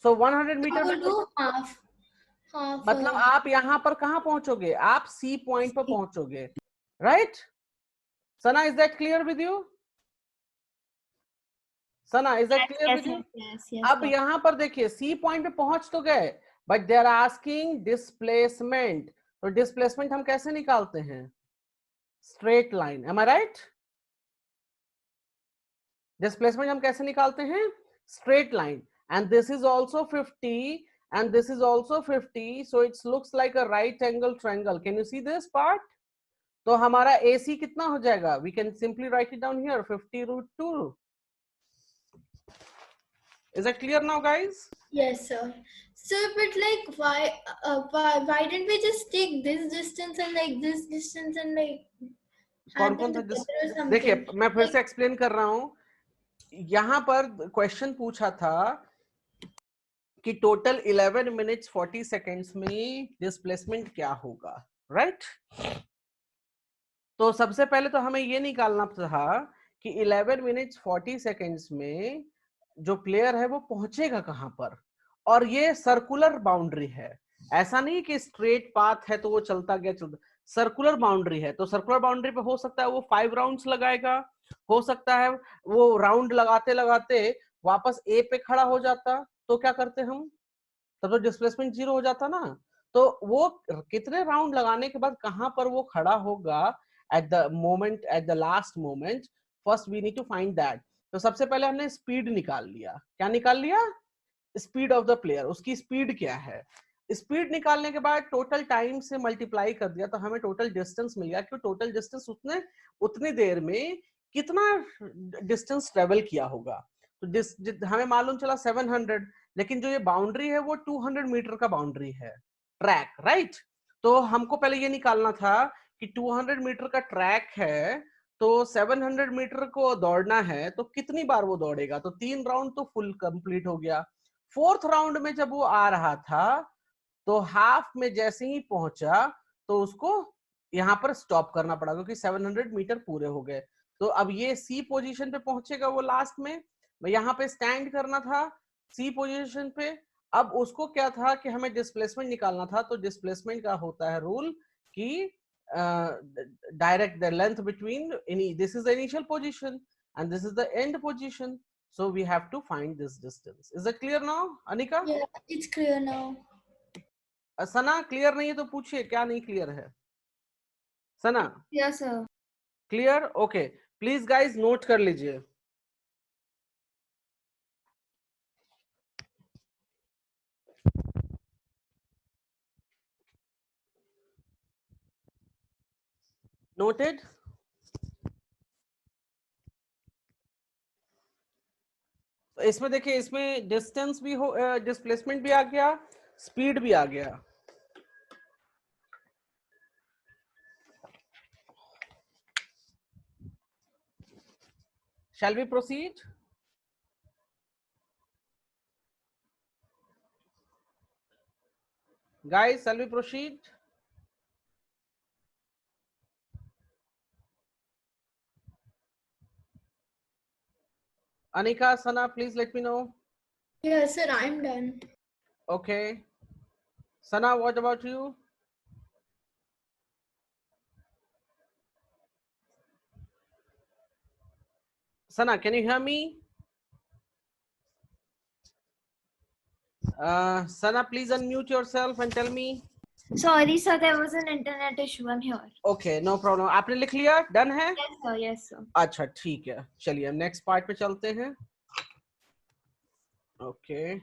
सो 100 मीटर में मतलब आप यहां पर कहां पहुंचोगे, आप सी पॉइंट पर पहुंचोगे, right. Sana, is that clear with you? Sana, is that clear with you? अब यहां पर देखिए सी पॉइंट पे पहुंच तो गए, but they are asking displacement. तो डिस्प्लेसमेंट हम कैसे निकालते हैं, straight line, am I right? Displacement हम कैसे निकालते हैं, straight line. And this is also 50 and this is also 50, so it looks like a right angle triangle. Can you see this part? तो हमारा AC कितना हो जाएगा, we can simply write it down here, 50√2. Is that clear now, guys? Yes, sir. So, but like, why didn't we just take this distance and like this distance and like कौन कौन सा देखिए मैं फिर से एक्सप्लेन कर रहा हूं। यहां पर क्वेश्चन पूछा था कि टोटल 11 मिनट्स 40 सेकेंड्स में डिस्प्लेसमेंट क्या होगा, राइट। तो सबसे पहले तो हमें ये निकालना था कि 11 मिनट्स 40 सेकेंड्स में जो प्लेयर है वो पहुंचेगा कहां पर, और ये सर्कुलर बाउंड्री है, ऐसा नहीं कि स्ट्रेट पाथ है तो वो चलता गया, सर्कुलर बाउंड्री है। तो सर्कुलर बाउंड्री पे हो सकता है वो 5 राउंड्स लगाएगा, हो सकता है वो राउंड लगाते लगाते वापस ए पे खड़ा हो जाता, तो क्या करते हम, तब तो डिस्प्लेसमेंट 0 हो जाता ना। तो वो कितने राउंड लगाने के बाद कहां पर वो खड़ा होगा at the moment, at the last moment, first we need to find that. तो सबसे पहले हमने स्पीड निकाल लिया, क्या निकाल लिया, स्पीड ऑफ द प्लेयर, उसकी स्पीड क्या है। स्पीड निकालने के बाद टोटल टाइम से मल्टीप्लाई कर दिया तो हमें टोटल डिस्टेंस मिल गया कि टोटल डिस्टेंस उतनी देर में कितना डिस्टेंस ट्रेवल किया होगा। तो हमें मालूम चला 700, लेकिन जो ये बाउंड्री है वो 200 मीटर का बाउंड्री है, ट्रैक, राइट। तो हमको पहले ये निकालना था कि 200 मीटर का ट्रैक है, तो 700 मीटर को दौड़ना है तो कितनी बार वो दौड़ेगा, तो 3 राउंड तो फुल कंप्लीट हो गया। 4th राउंड में जब वो आ रहा था तो हाफ में जैसे ही पहुंचा तो उसको यहां पर स्टॉप करना पड़ा क्योंकि 700 मीटर पूरे हो गए। तो अब ये सी पोजीशन पे पहुंचेगा वो लास्ट में, यहाँ पे स्टैंड करना था सी पोजीशन पे। अब उसको क्या था कि हमें डिस्प्लेसमेंट निकालना था, तो डिस्प्लेसमेंट का होता है रूल कि direct the length between this is the initial position and this is the end position, so we have to find this distance. Is that clear now, Anika? Yeah, it's clear now. Sana clear नहीं है तो पूछिए क्या नहीं clear है। सना? Yes, sir. Clear? Okay, please guys note कर लीजिए। Noted? इसमें देखिए, इसमें डिस्टेंस भी हो, डिस्प्लेसमेंट भी आ गया, स्पीड भी आ गया। Shall we proceed? Guys, shall we proceed? Anika, Sana, please let me know. Yes, sir, I'm done. Okay. Sana, what about you? Sana, can you hear me? Sana, please unmute yourself and tell me. Sorry, sir, there was an internet issue. I'm here. Okay, no problem. आपने लिख लिया, done है? Yes, sir. Yes, sir. अच्छा ठीक है, चलिए हम next part पे चलते हैं। Okay.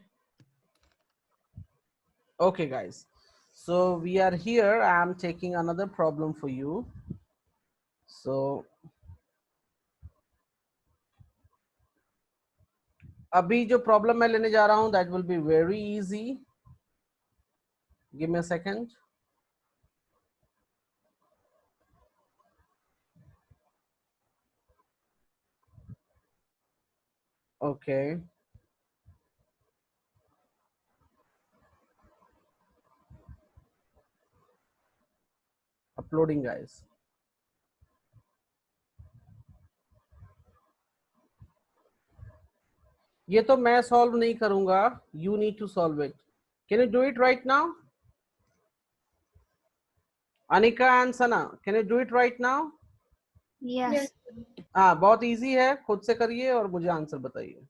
Okay, guys. So we are here. I am taking another problem for you. So अभी जो प्रॉब्लम मैं लेने जा रहा हूं that will be very easy. Give me a second. Okay. Uploading, guys. ये तो मैं सॉल्व नहीं करूंगा. You need to solve it. Can you do it right now? Anika and Sana, can you do it right now? Yes. Yes. हाँ, बहुत easy है. खुद से करिए और मुझे आंसर बताइए.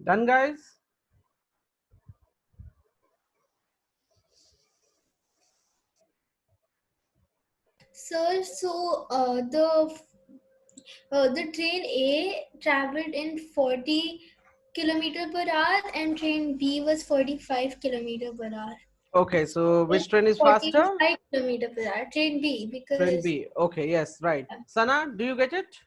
Done, guys? Sir, so the train A traveled in 40 kilometer per hour and train B was 45 kilometer per hour. Okay, so which train is faster? 45 kilometer per hour. Train B because Train B. Okay, yes, right. Sana, do you get it?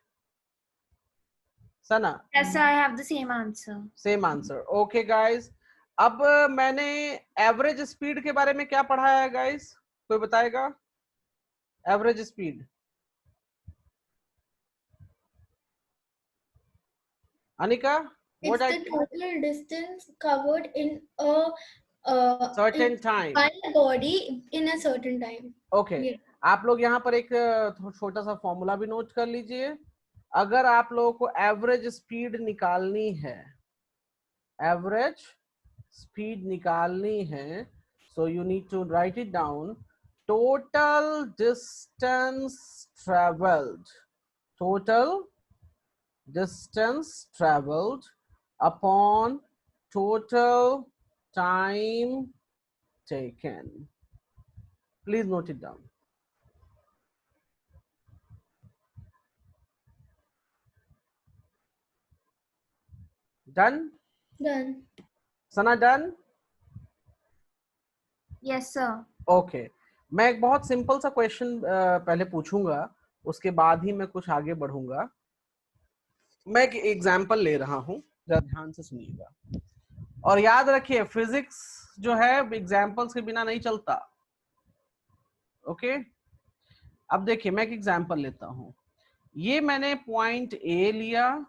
Sana? Yes, sir, I have the same answer. Same answer. Okay, guys. अब मैंने average speed के बारे में क्या पढ़ाया है guys? कोई बताएगा? Average speed. Anika, what it's I the total distance covered in a certain time. one body in a certain time. Okay. Yeah. आप लोग यहाँ पर एक छोटा सा फॉर्मूला भी नोट कर लीजिए. अगर आप लोगों को एवरेज स्पीड निकालनी है, एवरेज स्पीड निकालनी है, so you need to write it down. Total distance traveled. Total distance traveled upon total time taken. Please note it down. Done? Done. Sana, done? Yes, sir. Okay. मैं एक बहुत simple सा question पहले पूछूंगा, उसके बाद ही मैं कुछ आगे बढ़ूंगा. मैं एक एग्जाम्पल ले रहा हूं, जरा ध्यान से सुनिएगा और याद रखिए फिजिक्स जो है एग्जाम्पल्स के बिना नहीं चलता. ओके. अब देखिए मैं एक एग्जाम्पल लेता हूं. ये मैंने पॉइंट ए लिया,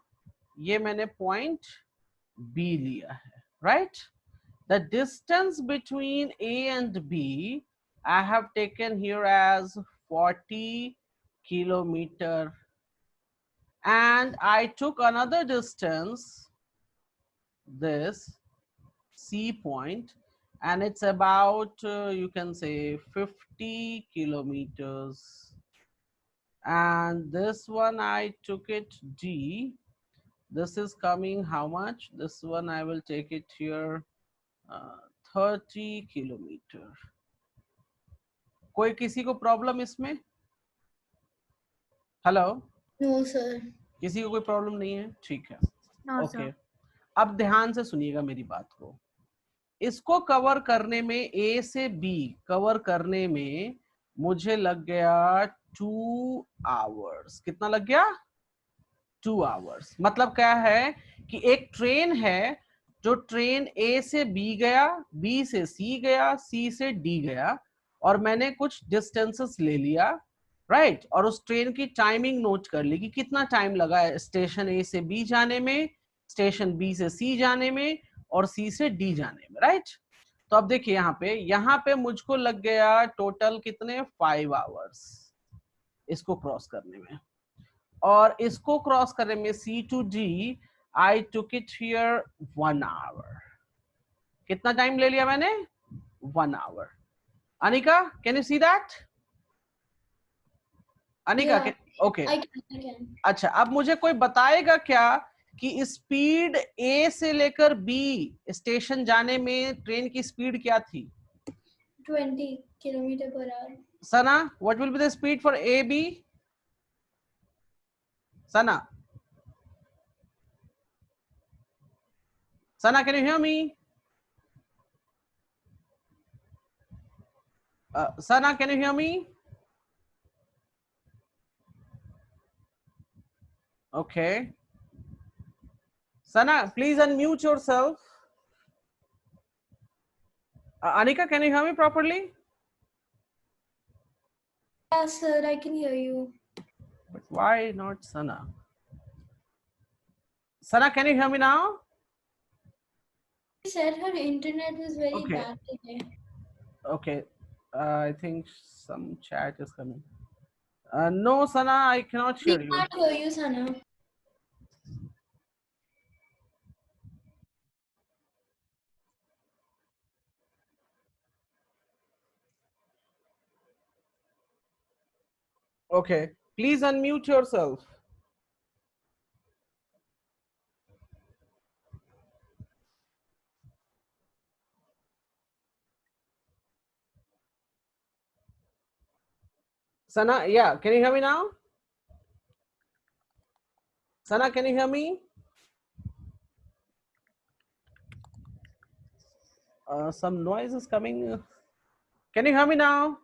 ये मैंने पॉइंट बी लिया है, right? The distance between A and B I have taken here as 40 kilometer, and I took another distance, this C point, and it's about you can say 50 kilometers, and this one I took it D. This is coming how much? This one I will take it here 30 kilometre. कोई किसी को problem इसमें? Hello? No, sir. किसी को कोई problem नहीं है? ठीक है. No, okay. sir. अब ध्यान से सुनिएगा मेरी बात को. इसको कवर करने में, ए से बी कवर करने में मुझे लग गया 2 आवर्स. कितना लग गया? 2 आवर्स. मतलब क्या है कि एक ट्रेन है जो ट्रेन ए से बी गया, बी से सी गया, सी से डी गया, और मैंने कुछ डिस्टेंसेस ले लिया, राइट? और उस ट्रेन की टाइमिंग नोट कर ली कि कितना टाइम लगा है स्टेशन ए से बी जाने में, स्टेशन बी से सी जाने में, और सी से डी जाने में, राइट? तो अब देखिए यहाँ पे मुझको लग गया टोटल कितने? 5 आवर्स इसको क्रॉस करने में. और इसको क्रॉस करने में C to D I took it here 1 hour. कितना टाइम ले लिया मैंने? 1 hour. Anika, can you see that? Anika, Yeah, okay. I can. अच्छा, अब मुझे कोई बताएगा क्या कि स्पीड ए से लेकर बी स्टेशन जाने में ट्रेन की स्पीड क्या थी? 20 km/h. Sana, what will be the speed for A B? Sana, can you hear me? Sana, can you hear me? Okay. Sana, please unmute yourself. Anika, can you hear me properly? Yeah, sir, I can hear you. But why not Sana? Sana, can you hear me now? She said her internet was very Okay. bad today. Okay. I think some chat is coming. No, Sana, I cannot We hear you. can't hear you, Sana. Okay. Please unmute yourself. Sana, yeah, can you hear me now? Sana, can you hear me? Some noise is coming. Can you hear me now?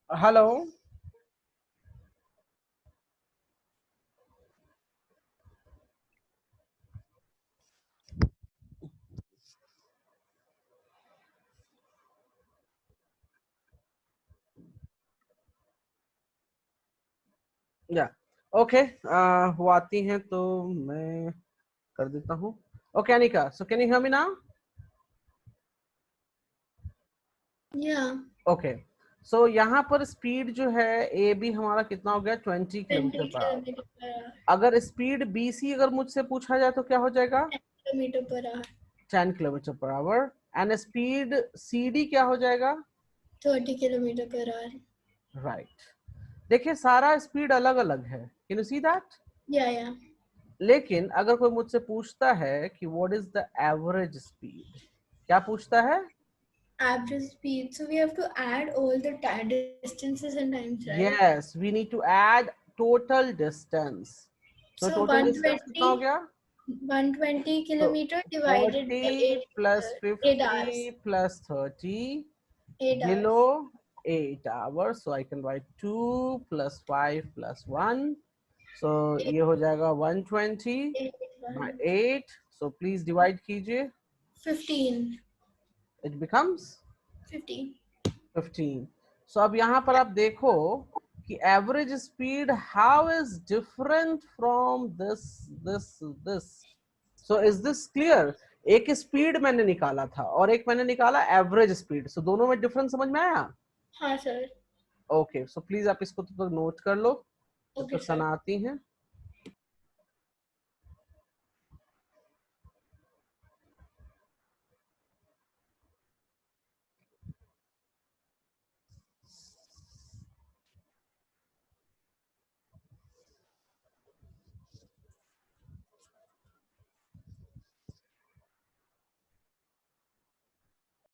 Hello? Yeah. Okay. वो आती हैं तो मैं कर देता हूँ. Okay, Anika. So can you hear me now? Yeah. Okay. So यहाँ पर स्पीड जो है ए बी हमारा कितना हो गया? 20 किलोमीटर 20 पर आवर. km/h. अगर स्पीड बी सी अगर मुझसे पूछा जाए तो क्या हो जाएगा? 10 km/h. 10 किलोमीटर पर hour. And speed C D क्या हो जाएगा? 30 km/h. राइट. देखिए सारा स्पीड अलग अलग है. Can you see that? Yeah, yeah. लेकिन अगर कोई मुझसे पूछता है कि what is the average speed, क्या पूछता है? Average speed. So we have to add all the distances and times, right? Yes, we need to add total distance. So So total distance कितना हो 120 गया? 120 kilometer divided by 40 plus 8 hours. 50 plus 30 8 hours. below 8 hours. So I can write 2 plus 5 plus 1. So ये हो जाएगा 120 by 8. So please divide कीजिए. 15. It becomes 15. 15. So अब यहाँ पर आप देखो कि average speed how is different from this. So is this clear? एक स्पीड मैंने निकाला था और एक मैंने निकाला एवरेज स्पीड. सो दोनों में डिफरेंस समझ में आया? हाँ सर. ओके. सो प्लीज आप इसको तो नोट कर लो. Okay, तो सना आती हैं.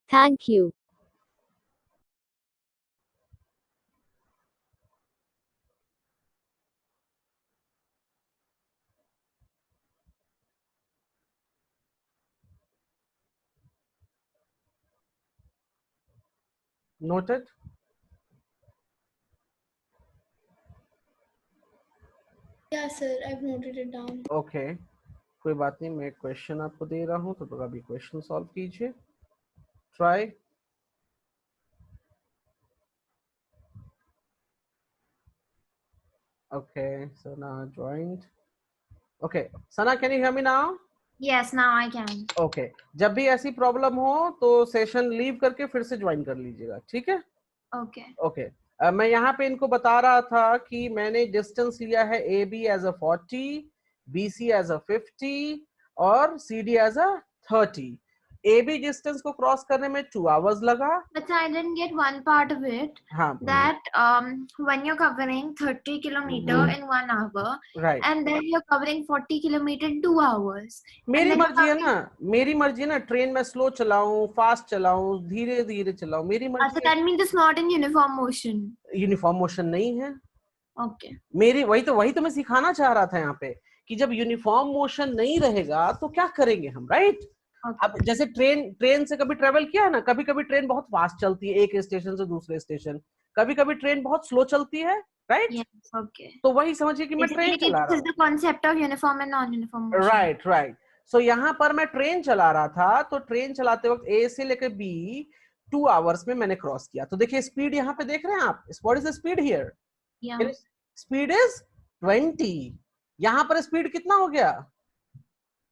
Thank you. Noted? Yeah sir, I've noted it down. Okay. कोई बात नहीं, मैं क्वेश्चन आपको दे रहा हूँ तो अभी क्वेश्चन सॉल्व कीजिए. Try. Okay, Sana joined. Okay, Sana, can you hear me now? Yes, now I can. Okay. जब भी ऐसी प्रॉब्लम हो तो सेशन लीव करके फिर से ज्वाइन कर लीजिएगा. ठीक है? Okay. Okay. मैं यहाँ पे इनको बता रहा था कि मैंने डिस्टेंस लिया है A B as a 40, B C as a 50 और C D as a 30. A B distance को क्रॉस करने में 2 hours लगा. But I didn't get one part of it. हाँ, That when you're covering 30 kilometer in 1 hour, right. and then you're covering 40 kilometer in 2 hours. मेरी then मर्जी है ना, मेरी मर्जी है ना, ट्रेन में स्लो चलाऊं, फास्ट चलाऊं, धीरे धीरे चलाऊं, मेरी So मर्जी है. that means it's not in uniform motion. Uniform motion नहीं है. Okay. मेरी वही तो मैं सिखाना चाह रहा था यहाँ पे कि जब यूनिफॉर्म मोशन नहीं रहेगा तो क्या करेंगे हम, राइट? Okay. अब जैसे ट्रेन से कभी ट्रेवल किया है ना, कभी कभी ट्रेन बहुत फास्ट चलती है एक स्टेशन से दूसरे स्टेशन, कभी कभी ट्रेन बहुत स्लो चलती है, राइट? Yes. Okay. तो वही समझिए कि मैं ट्रेन Basically, चला this रहा is the concept of uniform and non-uniform हूँ. motion. राइट. सो यहाँ पर मैं ट्रेन चला रहा था, तो ट्रेन चलाते वक्त ए से लेकर बी 2 hours में मैंने क्रॉस किया. तो देखिए स्पीड यहाँ पे देख रहे हैं आप, what is the speed here? Yeah. Speed is 20. यहाँ पर स्पीड कितना हो गया?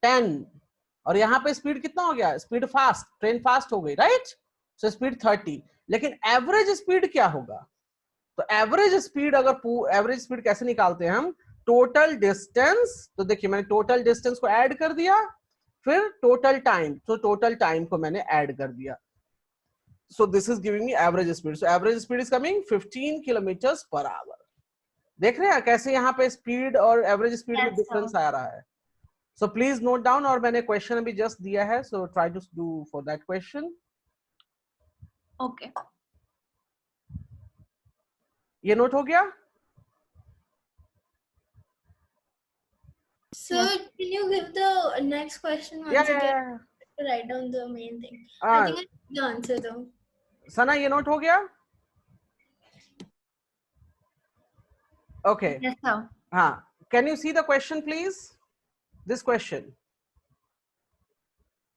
10. और यहाँ पे स्पीड कितना हो गया? स्पीड फास्ट, ट्रेन फास्ट हो गई, राइट? So speed 30. लेकिन एवरेज स्पीड क्या होगा? तो एवरेज स्पीड, अगर एवरेज स्पीड कैसे निकालते हैं हम? Total distance. तो देखिए मैंने टोटल डिस्टेंस को ऐड कर दिया, फिर टोटल टाइम, तो टोटल टाइम को मैंने ऐड कर दिया. So this is giving me average speed. So average speed is coming 15 kilometres per hour. देख रहे हैं कैसे यहाँ पे स्पीड और एवरेज स्पीड में Yes, डिफरेंस sir. आ रहा है. सो प्लीज नोट डाउन, और मैंने क्वेश्चन अभी जस्ट दिया है, so try to do for that question. Okay. ये नोट हो गया? Sir, can you give the next question once Yeah. again? To write down the main thing. I think I know the answer though. सना ये note हो गया? Okay. Yes, sir. हाँ. Can you see the question please? This question.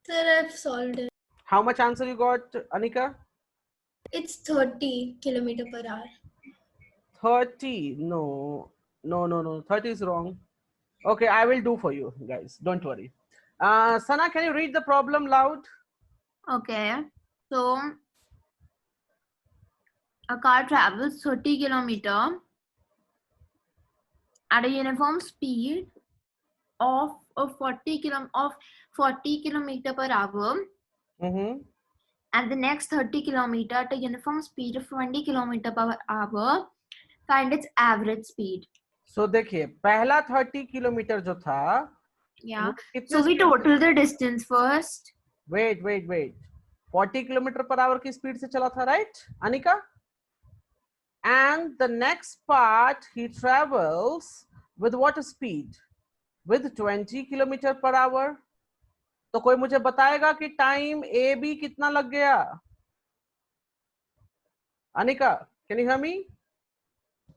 Sir, I've solved it. How much answer you got, Anika? It's 30 kilometer per hour. 30. No. 30 is wrong. Okay, I will do for you guys. Don't worry. Sana, can you read the problem loud? Okay. So a car travels 30 kilometer at a uniform speed of 40 kilometer per hour, Mm-hmm. and the next 30 kilometer at a uniform speed of 20 kilometer per hour. Find its average speed. So देखिए पहला 30 kilometre जो था, Yeah. कितने So we speed से- total the distance first. Wait. 40 kilometre पर our की speed से चला था, right Anika? And the next part he travels with what speed? With 20 kilometre पर आवर. तो कोई मुझे बताएगा कि टाइम ए बी कितना लग गया? Anika, can you hear me?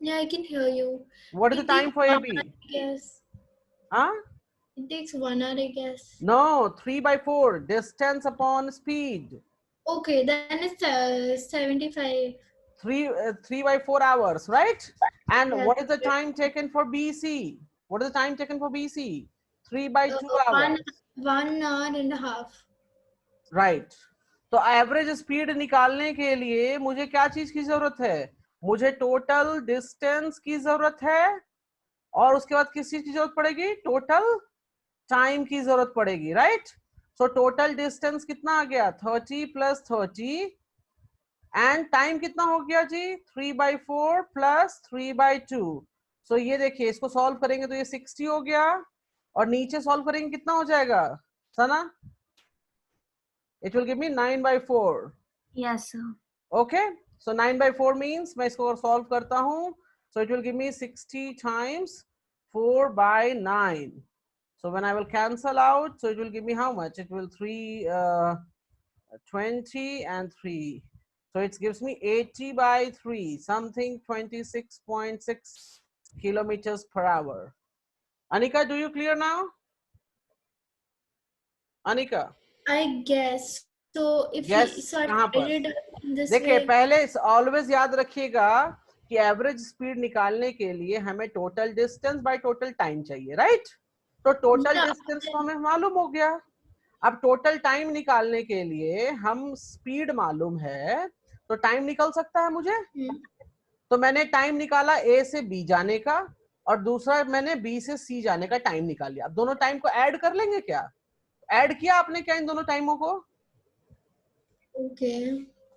Yeah, I can hear you. What is the It time takes for 1 AB? hour, I guess. Huh? It takes 1 hour, I guess. No, 3/4 distance upon speed. Okay, then it's 75. 3/4 hours, right? And Yes. what is the time taken for BC? What is the time taken for BC? 3/2 hours. 1 hour and a half. Right. तो average speed निकालने के लिए मुझे क्या चीज की जरूरत है? मुझे टोटल डिस्टेंस की जरूरत है, और उसके बाद किस चीज की जरूरत पड़ेगी? टोटल टाइम की जरूरत पड़ेगी, राइट? सो टोटल डिस्टेंस कितना आ गया? 30 + 30, एंड टाइम कितना हो गया जी? 3/4 + 3/2. सो ये देखिए, इसको सॉल्व करेंगे तो ये 60 हो गया, और नीचे सॉल्व करेंगे कितना हो जाएगा सना? It will give me 9/4. Yes, sir. Okay, so 9/4 means मैं इसको सॉल्व करता हूँ, so it will give me 60 times 4/9. So when I will cancel out, so it will give me how much? It will 20 and 3. So it gives me 80/3, something 26.6 kilometers per hour. Anika, do you clear now? Anika? I guess. So if Yes, we so I कहाँ पर? did it in this देखिए way. पहले always याद रखिएगा कि average speed निकालने के लिए हमें total distance by total time चाहिए, राइट? तो टोटल Yeah. डिस्टेंस तो हमें मालूम हो गया. अब टोटल टाइम निकालने के लिए हम स्पीड मालूम है, तो टाइम निकल सकता है मुझे. Hmm. तो मैंने टाइम निकाला ए से बी जाने का और दूसरा मैंने बी से सी जाने का टाइम निकाल लिया। अब दोनों टाइम को ऐड कर लेंगे क्या? ऐड किया आपने क्या इन दोनों टाइमों को? ओके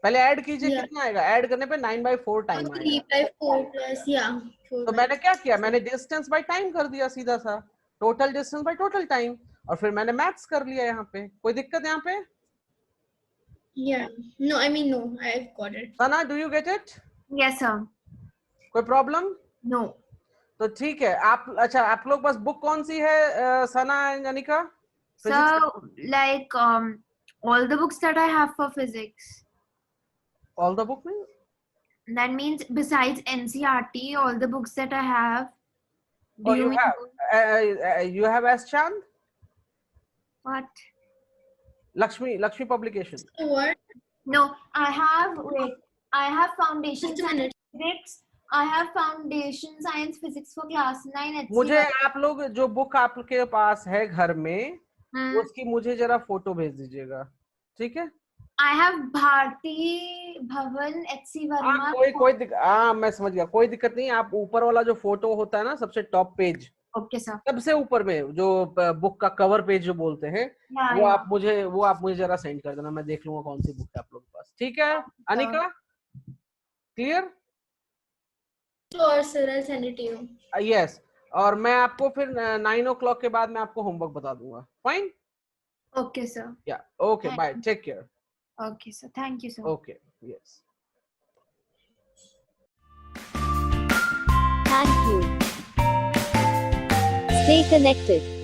पहले ऐड कीजिए, Yeah. कितना आएगा? ऐड करने पे 9/4 टाइम 3 आएगा। by 4 plus 4 तो by मैंने क्या किया, मैंने डिस्टेंस बाय टाइम कर दिया सीधा सा, total distance by total time, और फिर मैंने मैथ्स कर लिया यहाँ पे। कोई दिक्कत यहाँ पे? Yeah. No, I mean, no, I've got it. Sana, do you get it? Yes, sir. कोई प्रॉब्लम? No. तो ठीक है। आप अच्छा, आप लोग पास बुक कौन सी है Sana and Anika? So, like, all the books that I have for physics. All the book में? That means besides NCRT, all the books that I have. Do Oh, you you mean you have S Chand? what? Lakshmi publication. So what? No, I have, wait, I have foundation Just a minute. physics. I have foundation science physics for class 9 at मुझे आप लोग जो book आपके पास है घर में, Hmm. उसकी मुझे जरा फोटो भेज दीजिएगा, ठीक है? I have Bharti Bhavan HC Verma. मैं समझ गया, कोई दिक्कत नहीं। आप ऊपर वाला जो फोटो होता है ना, सबसे टॉप पेज, Okay, sir. सबसे ऊपर में जो बुक का कवर पेज जो बोलते हैं, Yeah, वो yeah. आप मुझे जरा सेंड कर देना, मैं देख लूंगा कौन सी बुक है आप लोग के पास, ठीक है? Anika, clear? Sure, sir, I'll send it to you. Yes. और मैं आपको फिर 9 o'clock के बाद मैं आपको होमवर्क बता दूंगा। फाइन? Okay, sir. या okay, bye, take care. Okay, sir. Thank you, sir. Okay, yes. Thank you. Stay connected.